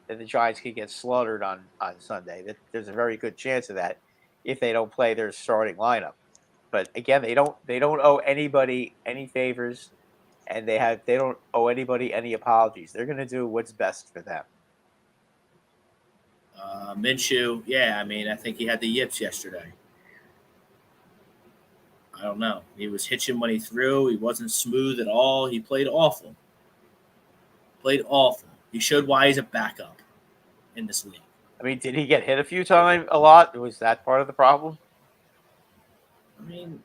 the Giants could get slaughtered on Sunday. That there's a very good chance of that if they don't play their starting lineup. But again, they don't owe anybody any favors, and they don't owe anybody any apologies. They're going to do what's best for them. Minshew, I think he had the yips yesterday. I don't know. He was hitching when he threw. He wasn't smooth at all. He played awful. He showed why he's a backup in this league. I mean, did he get hit a lot? Was that part of the problem? I mean,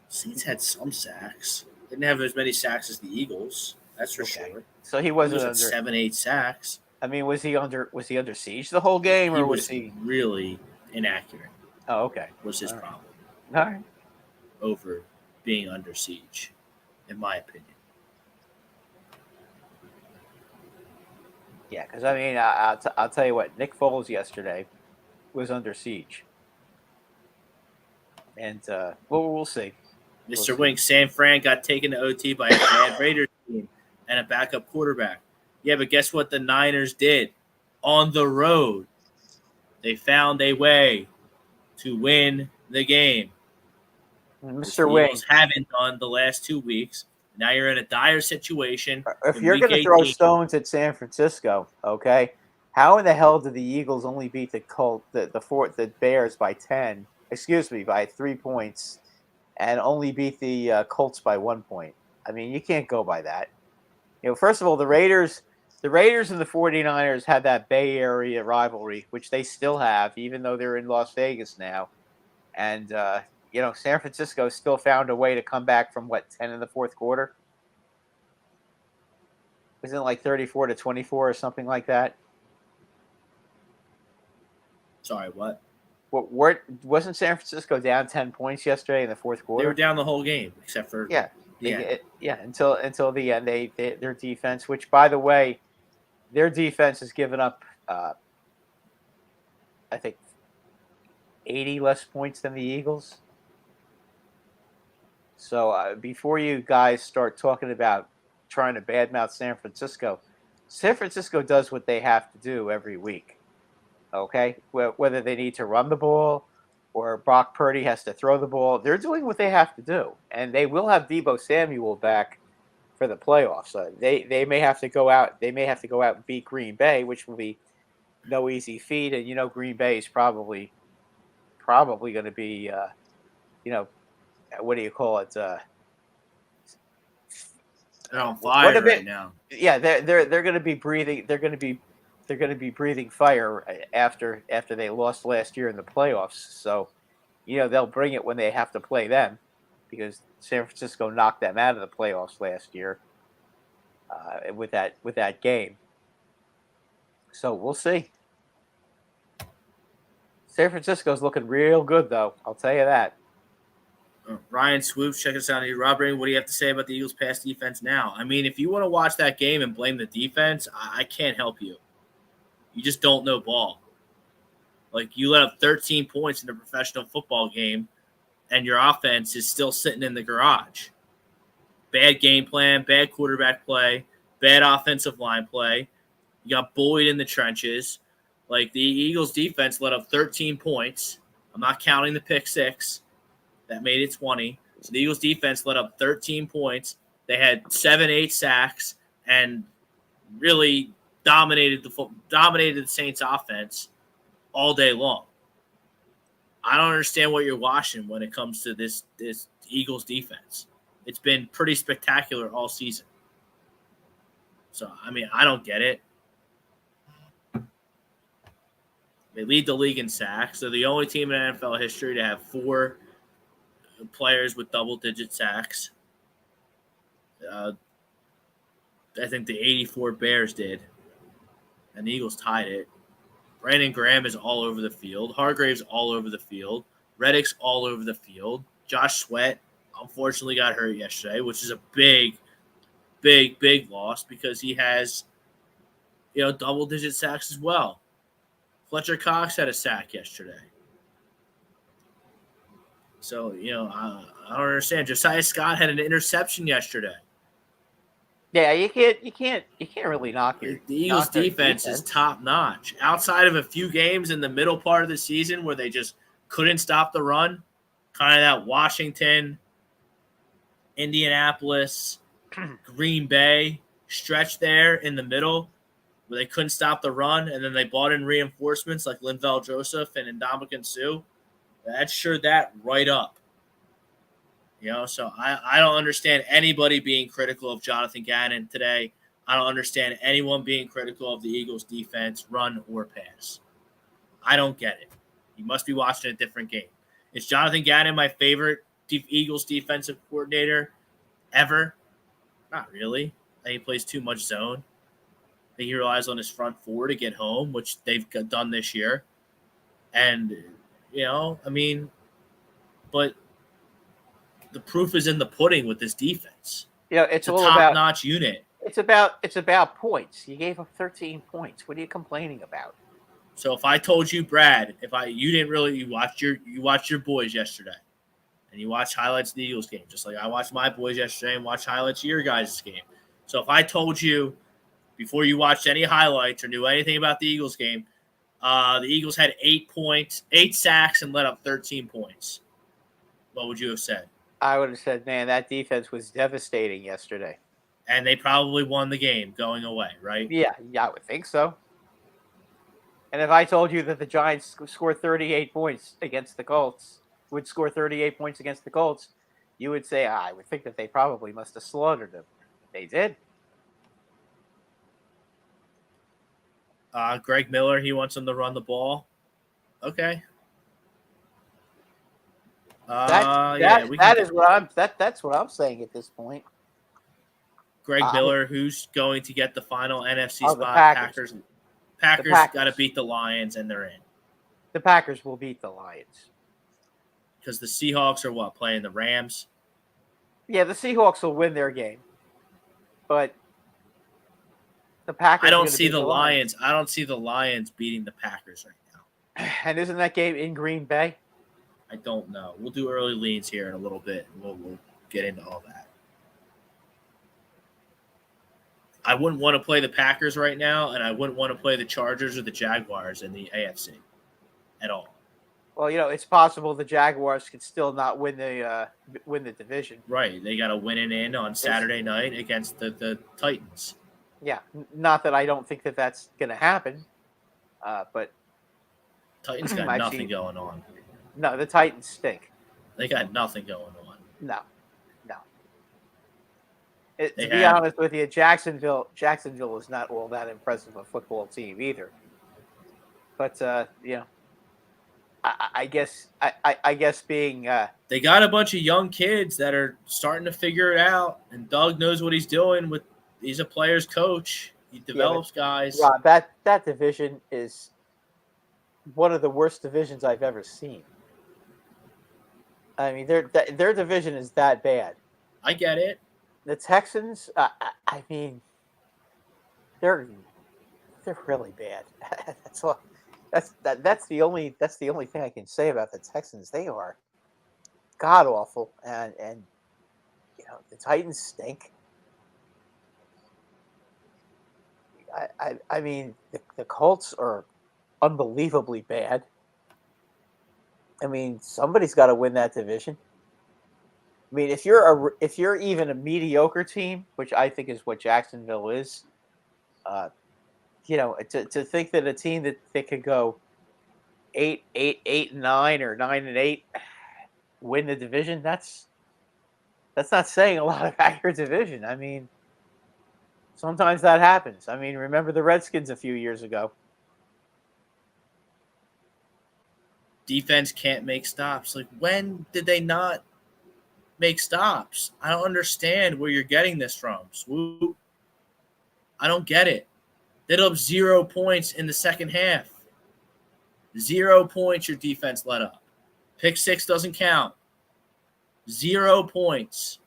Saints had some sacks. Didn't have as many sacks as the Eagles. That's for sure. So he wasn't under 7-8 sacks. I mean, was he under siege the whole game, or was he really inaccurate? Oh, okay. Was his problem? All right. Over being under siege, in my opinion. Yeah, because I mean, I'll tell you what, Nick Foles yesterday was under siege, and we'll see. Mr. Wink, San Fran got taken to OT by a bad Raiders team and a backup quarterback. Yeah, but guess what the Niners did? On the road, they found a way to win the game. Mr. Wink haven't done the last 2 weeks. Now you're in a dire situation. If you're going to throw stones at San Francisco, okay, how in the hell did the Eagles only beat the Bears by 3 points, and only beat the Colts by 1 point? I mean, you can't go by that. First of all, the Raiders and the 49ers had that Bay Area rivalry, which they still have, even though they're in Las Vegas now. And, San Francisco still found a way to come back from, 10 in the fourth quarter? Wasn't it like 34-24 or something like that? Sorry, what? Wasn't San Francisco down 10 points yesterday in the fourth quarter? They were down the whole game, except for until the end. Their defense, which by the way, their defense has given up I think, 80 less points than the Eagles. So before you guys start talking about trying to badmouth San Francisco does what they have to do every week. Okay? Whether they need to run the ball or Brock Purdy has to throw the ball, they're doing what they have to do. And they will have Deebo Samuel back for the playoffs. They may have to go out. They may have to go out and beat Green Bay, which will be no easy feat. And Green Bay is probably going to be, what do you call it? They're on fire right now. Yeah, they're going to be breathing. They're going to be breathing fire after they lost last year in the playoffs. So, they'll bring it when they have to play them, because San Francisco knocked them out of the playoffs last year with that game. So we'll see. San Francisco's looking real good, though. I'll tell you that. Ryan Swoops, check us out. Rob Ring, what do you have to say about the Eagles' pass defense now? I mean, if you want to watch that game and blame the defense, I can't help you. You just don't know ball. Like, you let up 13 points in a professional football game, and your offense is still sitting in the garage. Bad game plan, bad quarterback play, bad offensive line play. You got bullied in the trenches. Like, the Eagles' defense let up 13 points. I'm not counting the pick six. That made it 20. So the Eagles' defense let up 13 points. They had 7-8 sacks and really dominated the Saints' offense all day long. I don't understand what you're watching when it comes to this Eagles defense. It's been pretty spectacular all season. So, I mean, I don't get it. They lead the league in sacks. They're the only team in NFL history to have 4 players with double-digit sacks. I think the 84 Bears did, and the Eagles tied it. Brandon Graham is all over the field. Hargrave's all over the field. Reddick's all over the field. Josh Sweat, unfortunately, got hurt yesterday, which is a big, big, big loss because he has, double-digit sacks as well. Fletcher Cox had a sack yesterday. So, I don't understand. Josiah Scott had an interception yesterday. Yeah, you can't really knock the Eagles' defense is top notch. Outside of a few games in the middle part of the season where they just couldn't stop the run, kind of that Washington, Indianapolis, Green Bay stretch there in the middle where they couldn't stop the run, and then they brought in reinforcements like Linval Joseph and Ndamukong Suh. That shored that right up. So I don't understand anybody being critical of Jonathan Gannon today. I don't understand anyone being critical of the Eagles' defense, run or pass. I don't get it. You must be watching a different game. Is Jonathan Gannon my favorite Eagles defensive coordinator ever? Not really. I think he plays too much zone. I think he relies on his front four to get home, which they've done this year. And, but the proof is in the pudding with this defense. It's a all top-notch unit. It's about points. You gave up 13 points. What are you complaining about? So if I told you, Brad, you watched your boys yesterday, and you watched highlights of the Eagles game, just like I watched my boys yesterday and watched highlights of your guys' game. So if I told you before you watched any highlights or knew anything about the Eagles game, the Eagles had 8 sacks, and let up 13 points, what would you have said? I would have said, man, that defense was devastating yesterday. And they probably won the game going away, right? Yeah, I would think so. And if I told you that the Giants scored 38 points against the Colts, would score 38 points against the Colts, you would say, I would think that they probably must have slaughtered them. They did. Greg Miller, he wants them to run the ball. Okay. That's what I'm saying at this point. Greg Miller, who's going to get the final NFC spot? Packers. Packers got to beat the Lions, and they're in. The Packers will beat the Lions. Because the Seahawks are playing the Rams? Yeah, the Seahawks will win their game. But the Packers. I don't see the Lions. I don't see the Lions beating the Packers right now. And isn't that game in Green Bay? I don't know. We'll do early leans here in a little bit. We'll get into all that. I wouldn't want to play the Packers right now, and I wouldn't want to play the Chargers or the Jaguars in the AFC at all. Well, it's possible the Jaguars could still not win the division. Right. They got to win it in on Saturday night against the Titans. Yeah. Not that I don't think that that's going to happen, but Titans got nothing going on. No, the Titans stink. They got nothing going on. No. To be honest with you, Jacksonville is not all that impressive a football team either. But I guess being they got a bunch of young kids that are starting to figure it out, and Doug knows what he's doing. He's a player's coach. He develops guys. Rob, that division is one of the worst divisions I've ever seen. I mean, their division is that bad. I get it. The Texans, I mean, they're really bad. That's all. That's the only thing I can say about the Texans. They are god awful, and the Titans stink. I mean, the Colts are unbelievably bad. I mean, somebody's got to win that division. I mean, if you're even a mediocre team, which I think is what Jacksonville is, to think that a team that could go 8-9 or 9-8 win the division, that's not saying a lot about your division. I mean, sometimes that happens. I mean, remember the Redskins a few years ago. Defense can't make stops. Like, when did they not make stops? I don't understand where you're getting this from. Swoop. I don't get it. They let up 0 points in the second half. 0 points your defense let up. Pick six doesn't count. 0 points.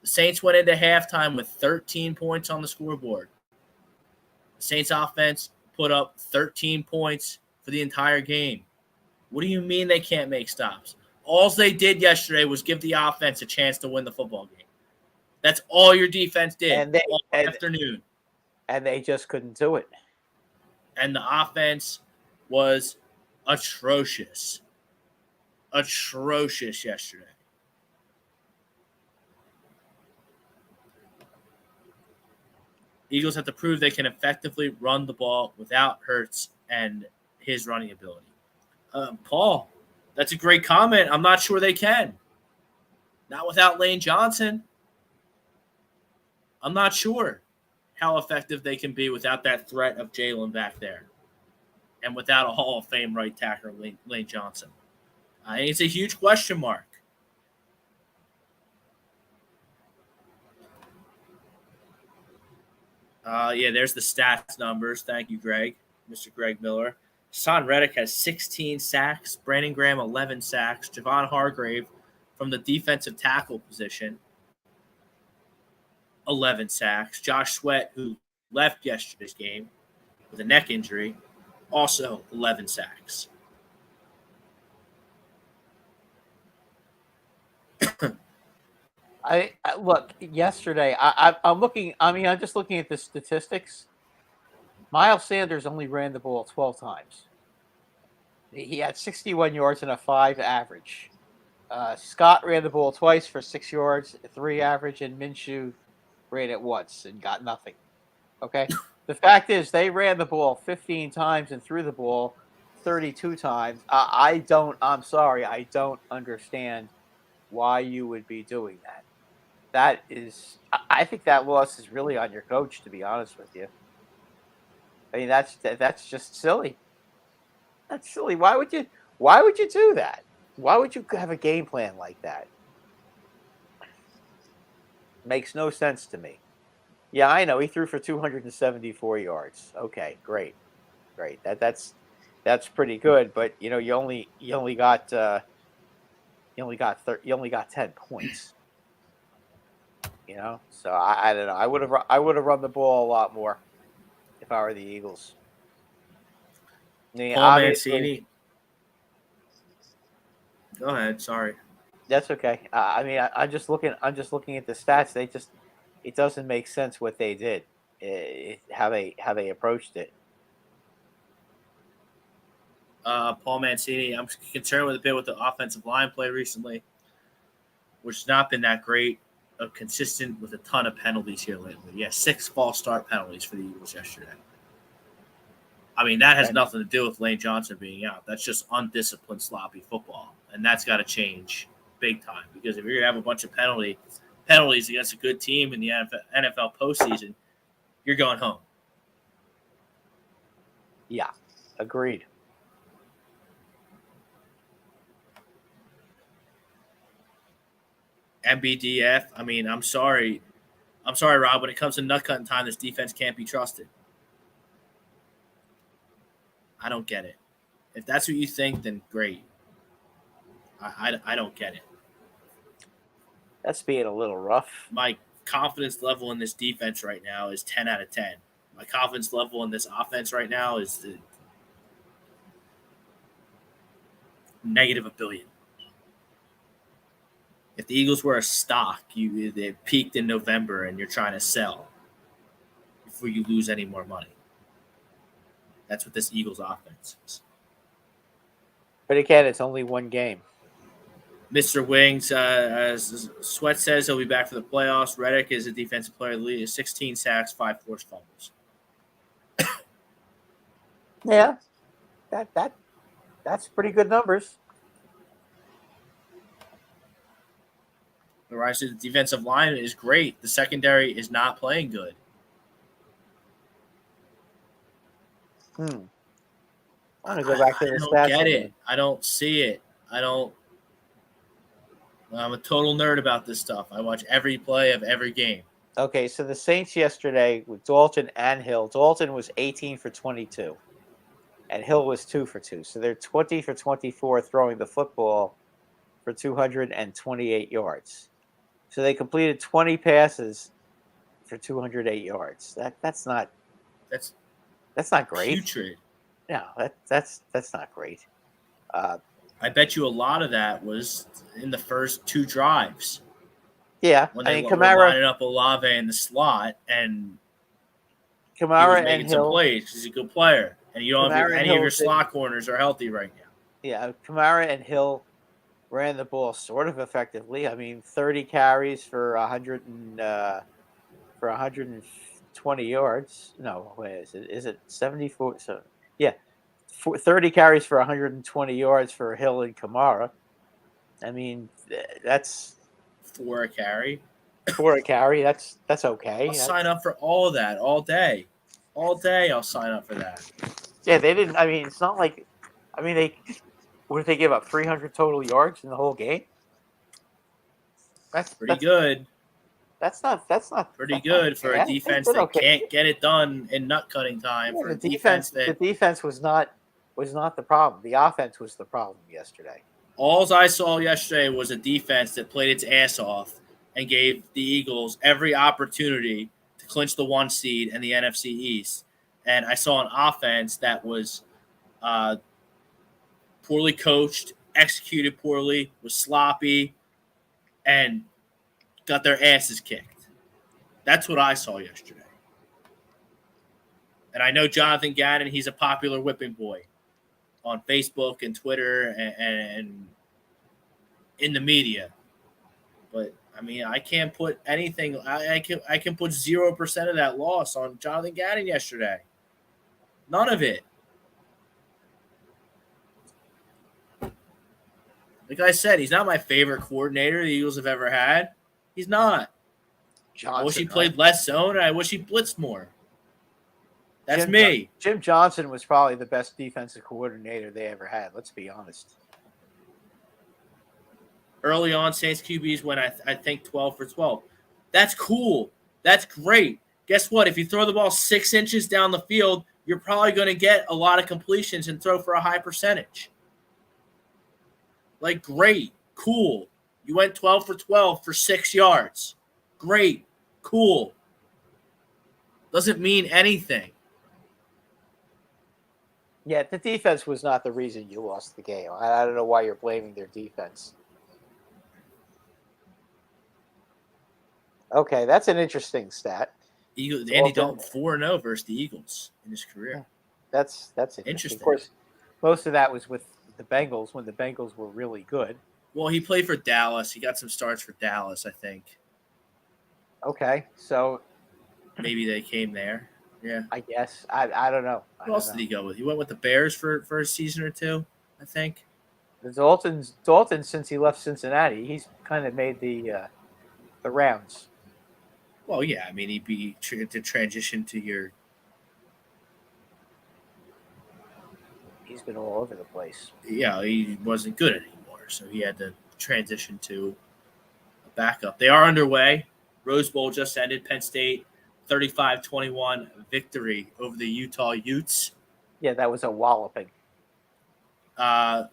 The Saints went into halftime with 13 points on the scoreboard. The Saints offense put up 13 points for the entire game. What do you mean they can't make stops? All they did yesterday was give the offense a chance to win the football game. That's all your defense did all afternoon. And they just couldn't do it. And the offense was atrocious. Atrocious yesterday. Eagles have to prove they can effectively run the ball without Hurts and his running ability. Paul, that's a great comment. I'm not sure they can. Not without Lane Johnson. I'm not sure how effective they can be without that threat of Jaylen back there and without a Hall of Fame right tackle, Lane Johnson. I think it's a huge question mark. There's the stats numbers. Thank you, Greg. Mr. Greg Miller. Son Reddick has 16 sacks. Brandon Graham, 11 sacks. Javon Hargrave from the defensive tackle position, 11 sacks. Josh Sweat, who left yesterday's game with a neck injury, also 11 sacks. I look yesterday. I'm looking. I mean, I'm just looking at the statistics. Miles Sanders only ran the ball 12 times. He had 61 yards and a 5 average. Scott ran the ball twice for 6 yards, 3 average, and Minshew ran it once and got nothing. Okay? The fact is, they ran the ball 15 times and threw the ball 32 times. I'm sorry, I don't understand why you would be doing that. I think that loss is really on your coach, to be honest with you. I mean, that's just silly. That's silly. Why would you do that? Why would you have a game plan like that? Makes no sense to me. Yeah, I know he threw for 274 yards. Okay, great. That's pretty good. But you only got 10 points. So I don't know. I would have run the ball a lot more if I were the Eagles. mean, Paul Mancini. Go ahead. Sorry. That's okay. I mean, I'm just looking at the stats. It doesn't make sense what they did, how they approached it. Paul Mancini. I'm concerned with a bit with the offensive line play recently, which has not been that great. Consistent with a ton of penalties here lately. Yeah, 6 false start penalties for the Eagles yesterday. I mean, that has nothing to do with Lane Johnson being out. That's just undisciplined, sloppy football, and that's got to change big time. Because if you're gonna have a bunch of penalties against a good team in the NFL postseason, you're going home. Yeah, agreed. MBDF. I mean, I'm sorry, Rob. When it comes to nut cutting time, this defense can't be trusted. I don't get it. If that's what you think, then great. I don't get it. That's being a little rough. My confidence level in this defense right now is 10 out of 10. My confidence level in this offense right now is negative $1 billion. If the Eagles were a stock, they peaked in November and you're trying to sell before you lose any more money. That's what this Eagles offense is. But again, it's only one game. Mr. Wings, as Sweat says, he'll be back for the playoffs. Reddick is a defensive player of the league, 16 sacks, 5 forced fumbles. Yeah, that's pretty good numbers. The rise of the defensive line is great. The secondary is not playing good. I'm gonna go back to the stats. I don't get it. I don't see it. I'm a total nerd about this stuff. I watch every play of every game. Okay, so the Saints yesterday with Dalton and Hill. Dalton was 18 for 22, and Hill was 2 for 2. So they're 20 for 24 throwing the football for 228 yards. So they completed 20 passes for 208 yards. That's not great. Putrid. No, that's not great. I bet you a lot of that was in the first 2 drives. Yeah, when they were Kamara lining up Olave in the slot, and Kamara he was making and some Hill plays because he's a good player, and you don't have any of your did, slot corners are healthy right now. Yeah, Kamara and Hill ran the ball sort of effectively. I mean, 30 carries for 120 yards. No, wait, is it 74? So yeah, 30 carries for 120 yards for Hill and Kamara. I mean, that's 4 a carry. 4 a carry. That's okay. I'll sign up for all of that all day. All day, I'll sign up for that. Yeah, they didn't. I mean, it's not like. I mean, what did they give up? 300 total yards in the whole game. That's pretty good. That's not pretty good for a defense that can't get it done in nut cutting time. Yeah, for a defense that the defense was not the problem. The offense was the problem yesterday. All I saw yesterday was a defense that played its ass off and gave the Eagles every opportunity to clinch the 1 seed in the NFC East. And I saw an offense that was poorly coached, executed poorly, was sloppy, and got their asses kicked. That's what I saw yesterday. And I know Jonathan Gannon, he's a popular whipping boy on Facebook and Twitter and in the media. But, I mean, I can't put anything – I can put 0% of that loss on Jonathan Gannon yesterday. None of it. Like I said, he's not my favorite coordinator the Eagles have ever had. He's not. Johnson, I wish he played less zone, and I wish he blitzed more. That's me. Jim Johnson was probably the best defensive coordinator they ever had. Let's be honest. Early on, Saints QBs went, I think, 12 for 12. That's cool. That's great. Guess what? If you throw the ball 6 inches down the field, you're probably going to get a lot of completions and throw for a high percentage. Like, great. Cool. You went 12 for 12 for 6 yards. Great. Cool. Doesn't mean anything. Yeah, the defense was not the reason you lost the game. I don't know why you're blaming their defense. Okay, that's an interesting stat. Andy Dalton 4-0 versus the Eagles in his career. That's interesting. Of course, most of that was with the Bengals when the Bengals were really good. Well, he played for Dallas. He got some starts for Dallas, I think. Okay, so maybe they came there. Yeah, I guess I don't know. Who else did he go with? He went with the Bears for a season or two, I think. The Dalton since he left Cincinnati, he's kind of made the rounds. Well, yeah, I mean he'd be to transition to your. He's been all over the place. Yeah, he wasn't good anymore, so he had to transition to a backup. They are underway. Rose Bowl just ended. Penn State 35-21 victory over the Utah Utes. Yeah, that was a walloping. Yeah,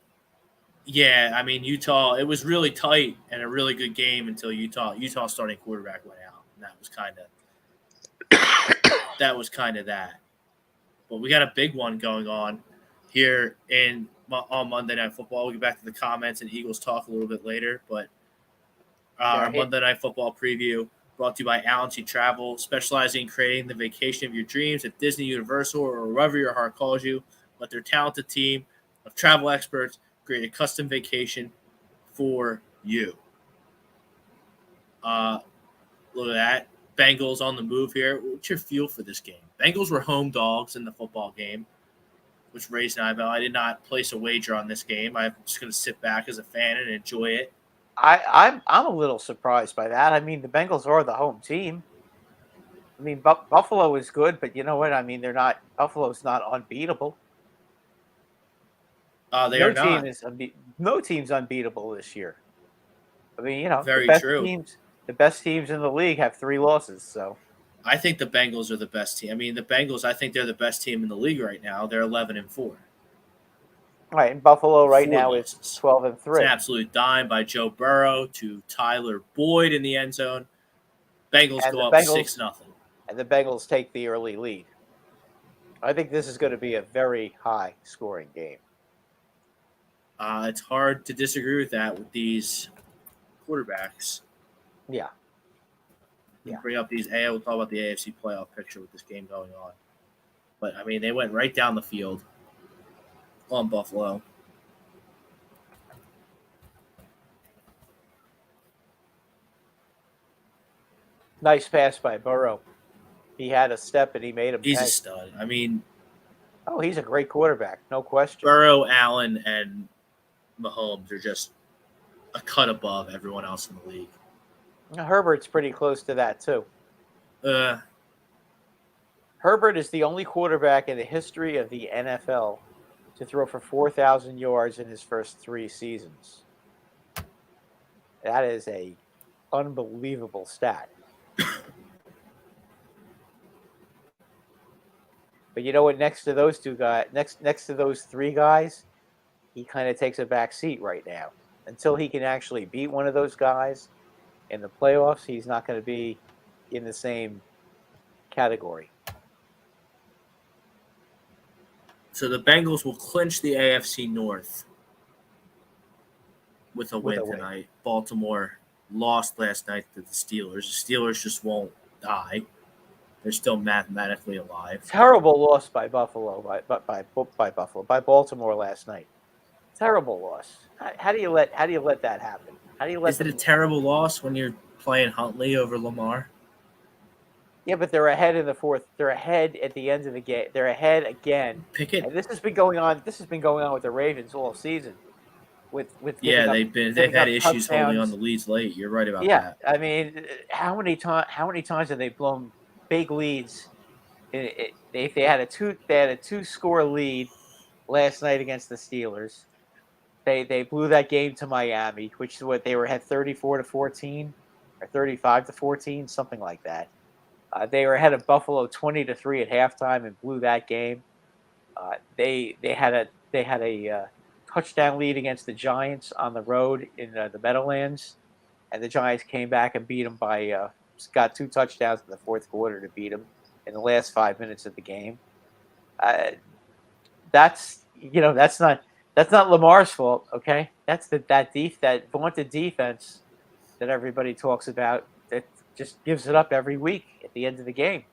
I mean Utah. It was really tight and a really good game until Utah starting quarterback went out, and that was kind of that. But we got a big one going on here on Monday Night Football. We'll get back to the comments and Eagles talk a little bit later, but our Monday Night Football preview brought to you by Allen T Travel, specializing in creating the vacation of your dreams at Disney, Universal, or wherever your heart calls you. Let their talented team of travel experts create a custom vacation for you. Look at that. Bengals on the move here. What's your feel for this game? Bengals were home dogs in the football game, which raised an eyebrow. I did not place a wager on this game. I'm just going to sit back as a fan and enjoy it. I'm a little surprised by that. I mean, the Bengals are the home team. I mean, Buffalo is good, but you know what? I mean, they're not. Buffalo's not unbeatable. They are not. No team's unbeatable this year. I mean, very true. The best teams in the league have 3 losses. So, I think the Bengals are the best team. I mean, the Bengals. I think they're the best team in the league right now. They're 11-4. Right, and Buffalo right now is 12-3. It's an absolute dime by Joe Burrow to Tyler Boyd in the end zone. Bengals go up 6-0. And the Bengals take the early lead. I think this is going to be a very high-scoring game. It's hard to disagree with that with these quarterbacks. Yeah. Bring up we'll talk about the AFC playoff picture with this game going on. But, I mean, they went right down the field on Buffalo. Nice pass by Burrow. He had a step and he made him. He's a stud. I mean, he's a great quarterback, no question. Burrow, Allen, and Mahomes are just a cut above everyone else in the league. Herbert's pretty close to that too. Herbert is the only quarterback in the history of the NFL to throw for 4,000 yards in his first 3 seasons. That is a unbelievable stat. But you know what? Next to those 2 guys, next to those 3 guys, he kind of takes a back seat right now. Until he can actually beat one of those guys in the playoffs, he's not going to be in the same category. So the Bengals will clinch the AFC North with a win tonight. Baltimore lost last night to the Steelers. The Steelers just won't die. They're still mathematically alive. Terrible loss by Buffalo, by Baltimore last night. Terrible loss. How do you let that happen? Is it a terrible loss when you're playing Huntley over Lamar? Yeah, but they're ahead in the fourth. They're ahead at the end of the game. They're ahead again. Pickett. And this has been going on with the Ravens thall season. They've had issues holding on the leads late. You're right about that. Yeah, I mean, how many times have they blown big leads? If they had a 2-score lead last night against the Steelers. They blew that game to Miami, which is what they had 34-14 or 35-14, something like that. They were ahead of Buffalo 20-3 at halftime and blew that game. They had a touchdown lead against the Giants on the road in the Meadowlands, and the Giants came back and beat them got 2 touchdowns in the fourth quarter to beat them in the last 5 minutes of the game. that's not Lamar's fault. Okay, that's that vaunted defense that everybody talks about that just gives it up every week at the end of the game.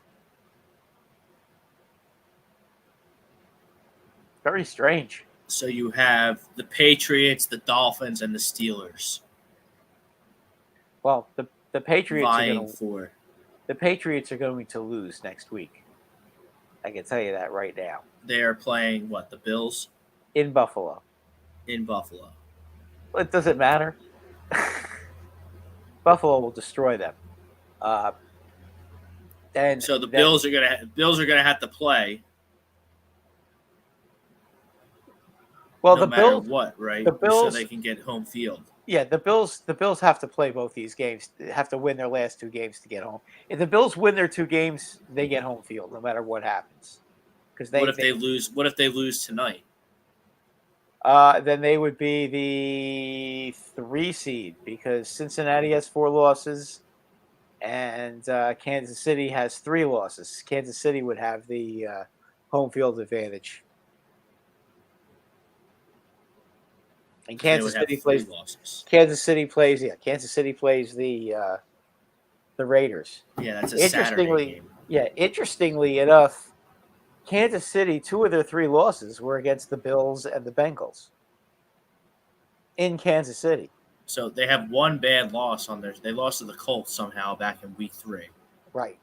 Very strange. So you have the Patriots, the Dolphins, and the Steelers. Well, the Patriots the Patriots are going to lose next week. I can tell you that right now. They are playing what? The Bills in Buffalo. In Buffalo. Well, it doesn't matter. Buffalo will destroy them. And so the Bills are gonna have to play. Well, no the matter Bills, what, right? The Bills, so they can get home field. Yeah, the Bills have to play both these games. They have to win their last 2 games to get home. If the Bills win their 2 games, they get home field no matter what happens. Because what if they lose? What if they lose tonight? Then they would be the 3 seed because Cincinnati has 4 losses, and Kansas City has 3 losses. Kansas City would have the home field advantage. And Kansas City plays losses. Kansas City plays the Raiders. Yeah, that's a Saturday game. Yeah, interestingly enough, Kansas City, 2 of their 3 losses were against the Bills and the Bengals in Kansas City. So they have 1 bad loss on theirs. They lost to the Colts somehow back in week 3. Right.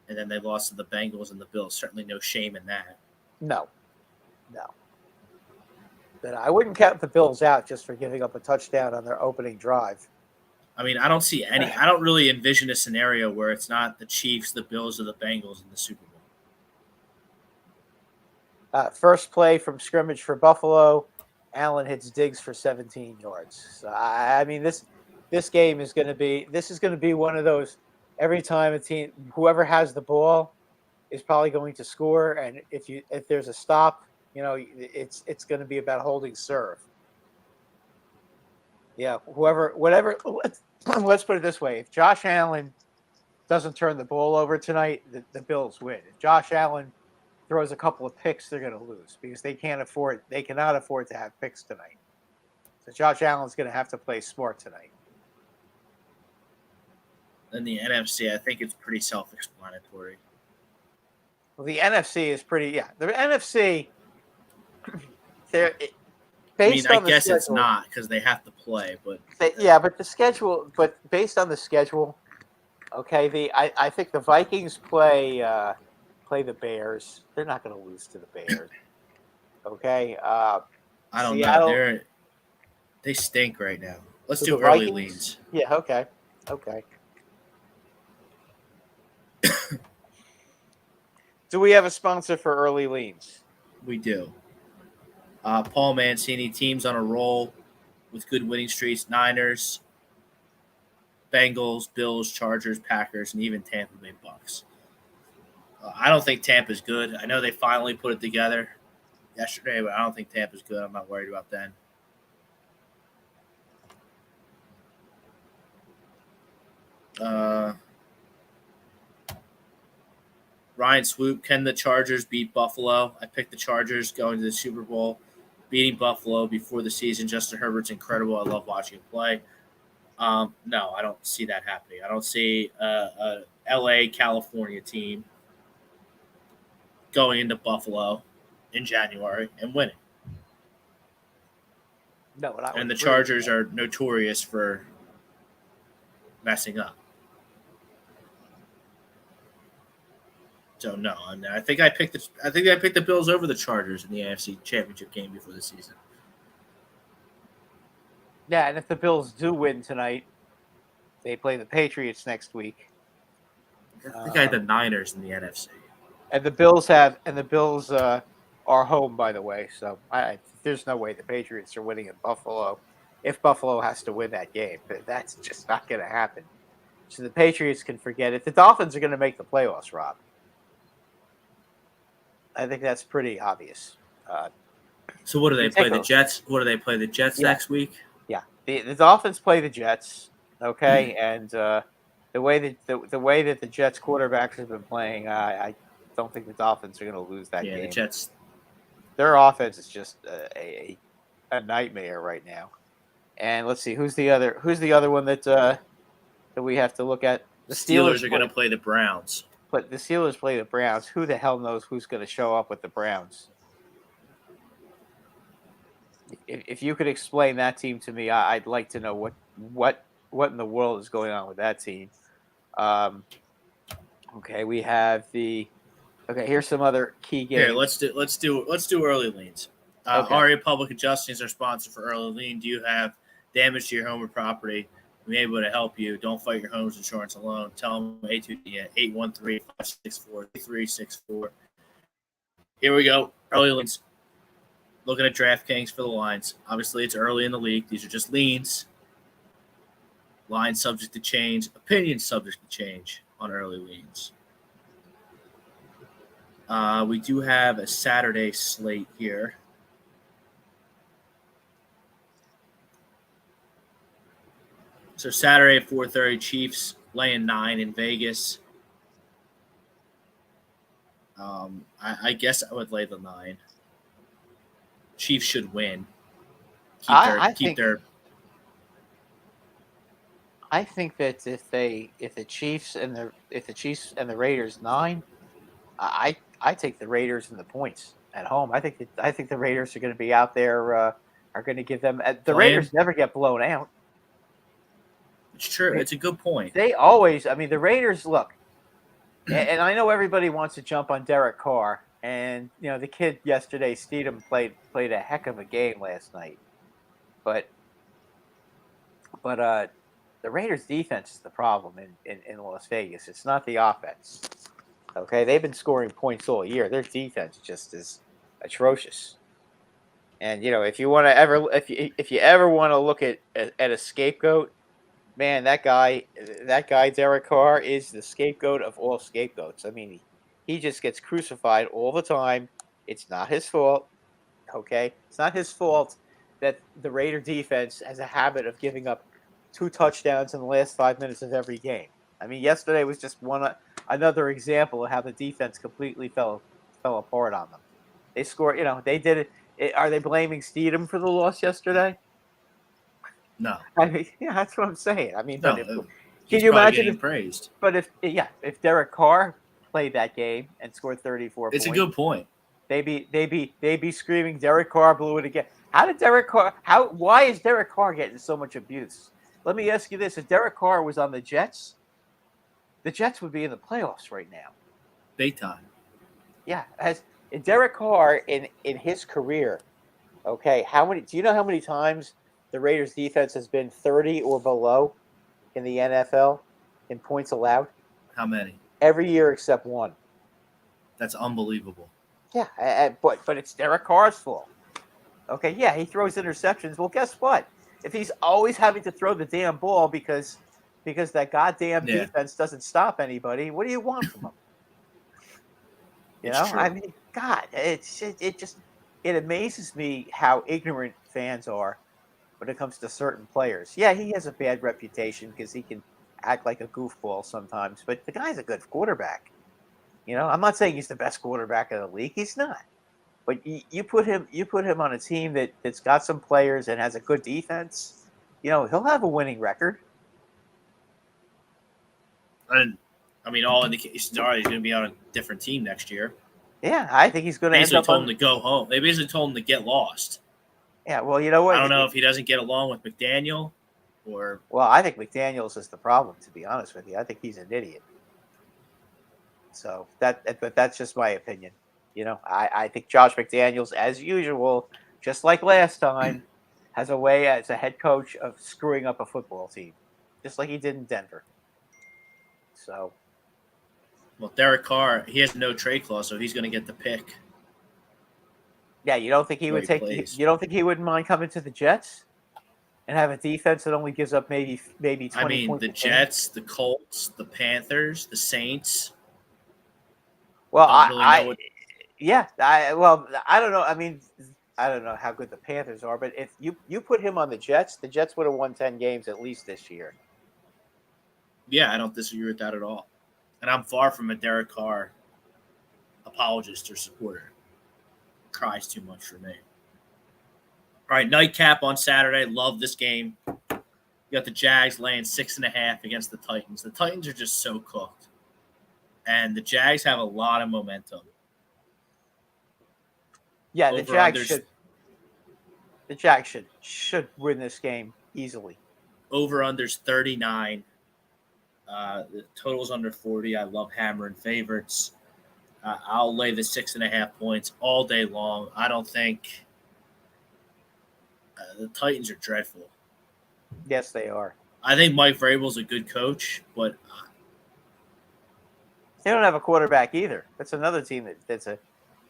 And then they lost to the Bengals and the Bills. Certainly no shame in that. No. But I wouldn't count the Bills out just for giving up a touchdown on their opening drive. I mean, I don't see any. I don't really envision a scenario where it's not the Chiefs, the Bills, or the Bengals in the Super Bowl. First play from scrimmage for Buffalo, Allen hits Diggs for 17 yards. So, I mean, this game is going to be one of those. Every time a team, whoever has the ball, is probably going to score, and if there's a stop. It's going to be about holding serve. Yeah, whatever. Let's put it this way: if Josh Allen doesn't turn the ball over tonight, the Bills win. If Josh Allen throws a couple of picks, they're going to lose because they cannot afford to have picks tonight. So Josh Allen's going to have to play smart tonight. In the NFC, I think it's pretty self-explanatory. Well, the NFC is pretty. Yeah, the NFC. I guess it's not because they have to play, but but the schedule. But based on the schedule, okay. I think the Vikings play the Bears. They're not going to lose to the Bears. Okay. I don't know. They stink right now. Let's do early leans. Yeah. Okay. Do we have a sponsor for early leans? We do. Paul Mancini, teams on a roll with good winning streaks. Niners, Bengals, Bills, Chargers, Packers, and even Tampa Bay Bucks. I don't think Tampa's good. I know they finally put it together yesterday, but I don't think Tampa's good. I'm not worried about that. Ryan Swoop, can the Chargers beat Buffalo? I picked the Chargers going to the Super Bowl, beating Buffalo before the season. Justin Herbert's incredible. I love watching him play. No, I don't see that happening. I don't see a LA, California team going into Buffalo in January and winning. No, and the Chargers are notorious for messing up. So no, I think I picked the Bills over the Chargers in the AFC Championship game before the season. Yeah, and if the Bills do win tonight, they play the Patriots next week. I think I had the Niners in the NFC. And the Bills are home, by the way. So there's no way the Patriots are winning in Buffalo if Buffalo has to win that game. But that's just not going to happen. So the Patriots can forget it. The Dolphins are going to make the playoffs, Rob. I think that's pretty obvious. So what do they play? The Jets? What do they play? The Jets next week? Yeah, the Dolphins play the Jets. Okay, and the way that the Jets quarterbacks have been playing, I don't think the Dolphins are going to lose that game. Yeah, the Jets. their offense is just a nightmare right now. And let's see who's the other one that we have to look at. The Steelers are going to play the Browns. But the Steelers play the Browns. Who the hell knows who's going to show up with the Browns? If you could explain that team to me, I'd like to know what in the world is going on with that team. Okay, we have here's some other key games. Here, let's do early leans. Aria Public Adjusting is our sponsor for early lean. Do you have damage to your home or property? We're able to help you. Don't fight your home's insurance alone. Tell them 813-564-3364. Here we go. Early leans. Looking at DraftKings for the lines. Obviously, it's early in the league. These are just leans. Lines subject to change. Opinions subject to change on early leans. We do have a Saturday slate here. So Saturday at 4:30, Chiefs laying 9 in Vegas. I guess I would lay the 9. Chiefs should win. I think that if the Chiefs and the Raiders 9, I take the Raiders and the points at home. I think the Raiders are going to be out there. Are going to give them the Raiders never get blown out. It's true. It's a good point. They always. I mean, the Raiders look, and I know everybody wants to jump on Derek Carr, and the kid yesterday, Steedham, played a heck of a game last night, but the Raiders' defense is the problem in Las Vegas. It's not the offense. Okay, they've been scoring points all year. Their defense just is atrocious. And if you ever want to look at a scapegoat, man, that guy Derek Carr is the scapegoat of all scapegoats. I mean, he just gets crucified all the time. It's not his fault. Okay, it's not his fault that the Raider defense has a habit of giving up 2 touchdowns in the last 5 minutes of every game. I mean, yesterday was just another example of how the defense completely fell apart on them. They scored, they did it. Are they blaming Steedham for the loss yesterday? No. I mean, yeah, that's what I'm saying. I mean, no, can you imagine if praised? But if Derek Carr played that game and scored 34 points, it's a good point. They'd be screaming, Derek Carr blew it again. Why is Derek Carr getting so much abuse? Let me ask you this: if Derek Carr was on the Jets would be in the playoffs right now. Big time. Yeah, Derek Carr in his career, okay, do you know how many times the Raiders defense has been 30 or below in the NFL in points allowed? How many? Every year except one. That's unbelievable. Yeah, but it's Derek Carr's fault. Okay, yeah, he throws interceptions. Well, guess what? If he's always having to throw the damn ball because that goddamn defense doesn't stop anybody, what do you want from him? I mean, God, it amazes me how ignorant fans are when it comes to certain players. Yeah, he has a bad reputation because he can act like a goofball sometimes, but the guy's a good quarterback. I'm not saying he's the best quarterback in the league. He's not. But you put him on a team that's got some players and has a good defense, he'll have a winning record. And I mean, all indications are he's going to be on a different team next year. Yeah, I think he's going to basically told him to go home. They basically told him to get lost. Yeah, well, you know what? I don't know if he doesn't get along with McDaniel or. Well, I think McDaniels is the problem. To be honest with you, I think he's an idiot. So but that's just my opinion. I think Josh McDaniels, as usual, just like last time, has a way as a head coach of screwing up a football team, just like he did in Denver. So. Well, Derek Carr, he has no trade clause, so he's going to get the pick. Yeah, you don't think he would you don't think he wouldn't mind coming to the Jets and have a defense that only gives up maybe 20 points? I mean, the Jets, the Colts, the Panthers, the Saints. Well, I don't know. I mean, I don't know how good the Panthers are, but if you put him on the Jets would have won 10 games at least this year. Yeah, I don't disagree with that at all. And I'm far from a Derek Carr apologist or supporter. cries too much for me. All right, nightcap on Saturday. Love this game. You got the Jags laying 6.5 against the Titans. The Titans are just so cooked. And the Jags have a lot of momentum. Yeah, the Jags should win this game easily. Over-unders 39. The total's under 40. I love hammering favorites. I'll lay the 6.5 points all day long. I don't think the Titans are dreadful. Yes, they are. I think Mike Vrabel's a good coach, but they don't have a quarterback either. That's another team that's a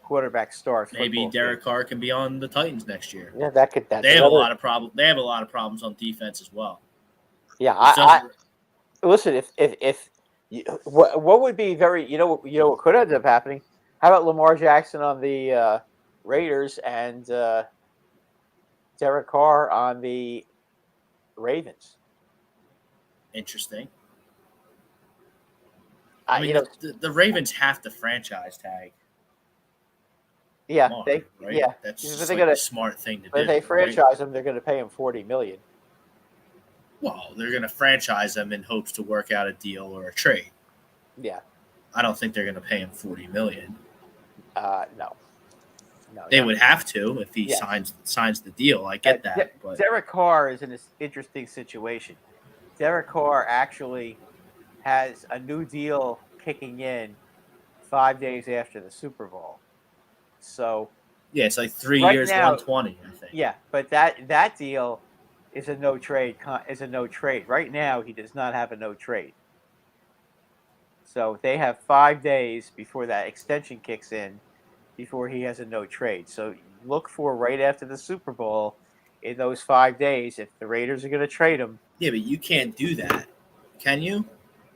quarterback star. Maybe Derek Carr can be on the Titans next year. Yeah, that could. They have a lot of problems. They have a lot of problems on defense as well. Yeah, listen. If what would be very what could end up happening? How about Lamar Jackson on the Raiders and Derek Carr on the Ravens? Interesting. I mean, the Ravens have to franchise tag. Yeah, Lamar, right? Yeah, that's just a smart thing to do. If they franchise him, they're going to pay him $40 million. Well, they're going to franchise him in hopes to work out a deal or a trade. Yeah, I don't think they're going to pay him $40 million. No. They would have to if he signs the deal. I get that. But Derek Carr is in this interesting situation. Derek Carr actually has a new deal kicking in 5 days after the Super Bowl. So yeah, it's like 3 years, now, 120, I think. Yeah, but that deal is a no trade. Right now, he does not have a no trade. So they have 5 days before that extension kicks in, before he has a no trade. So look for right after the Super Bowl, in those 5 days, if the Raiders are going to trade him. Yeah, but you can't do that, can you?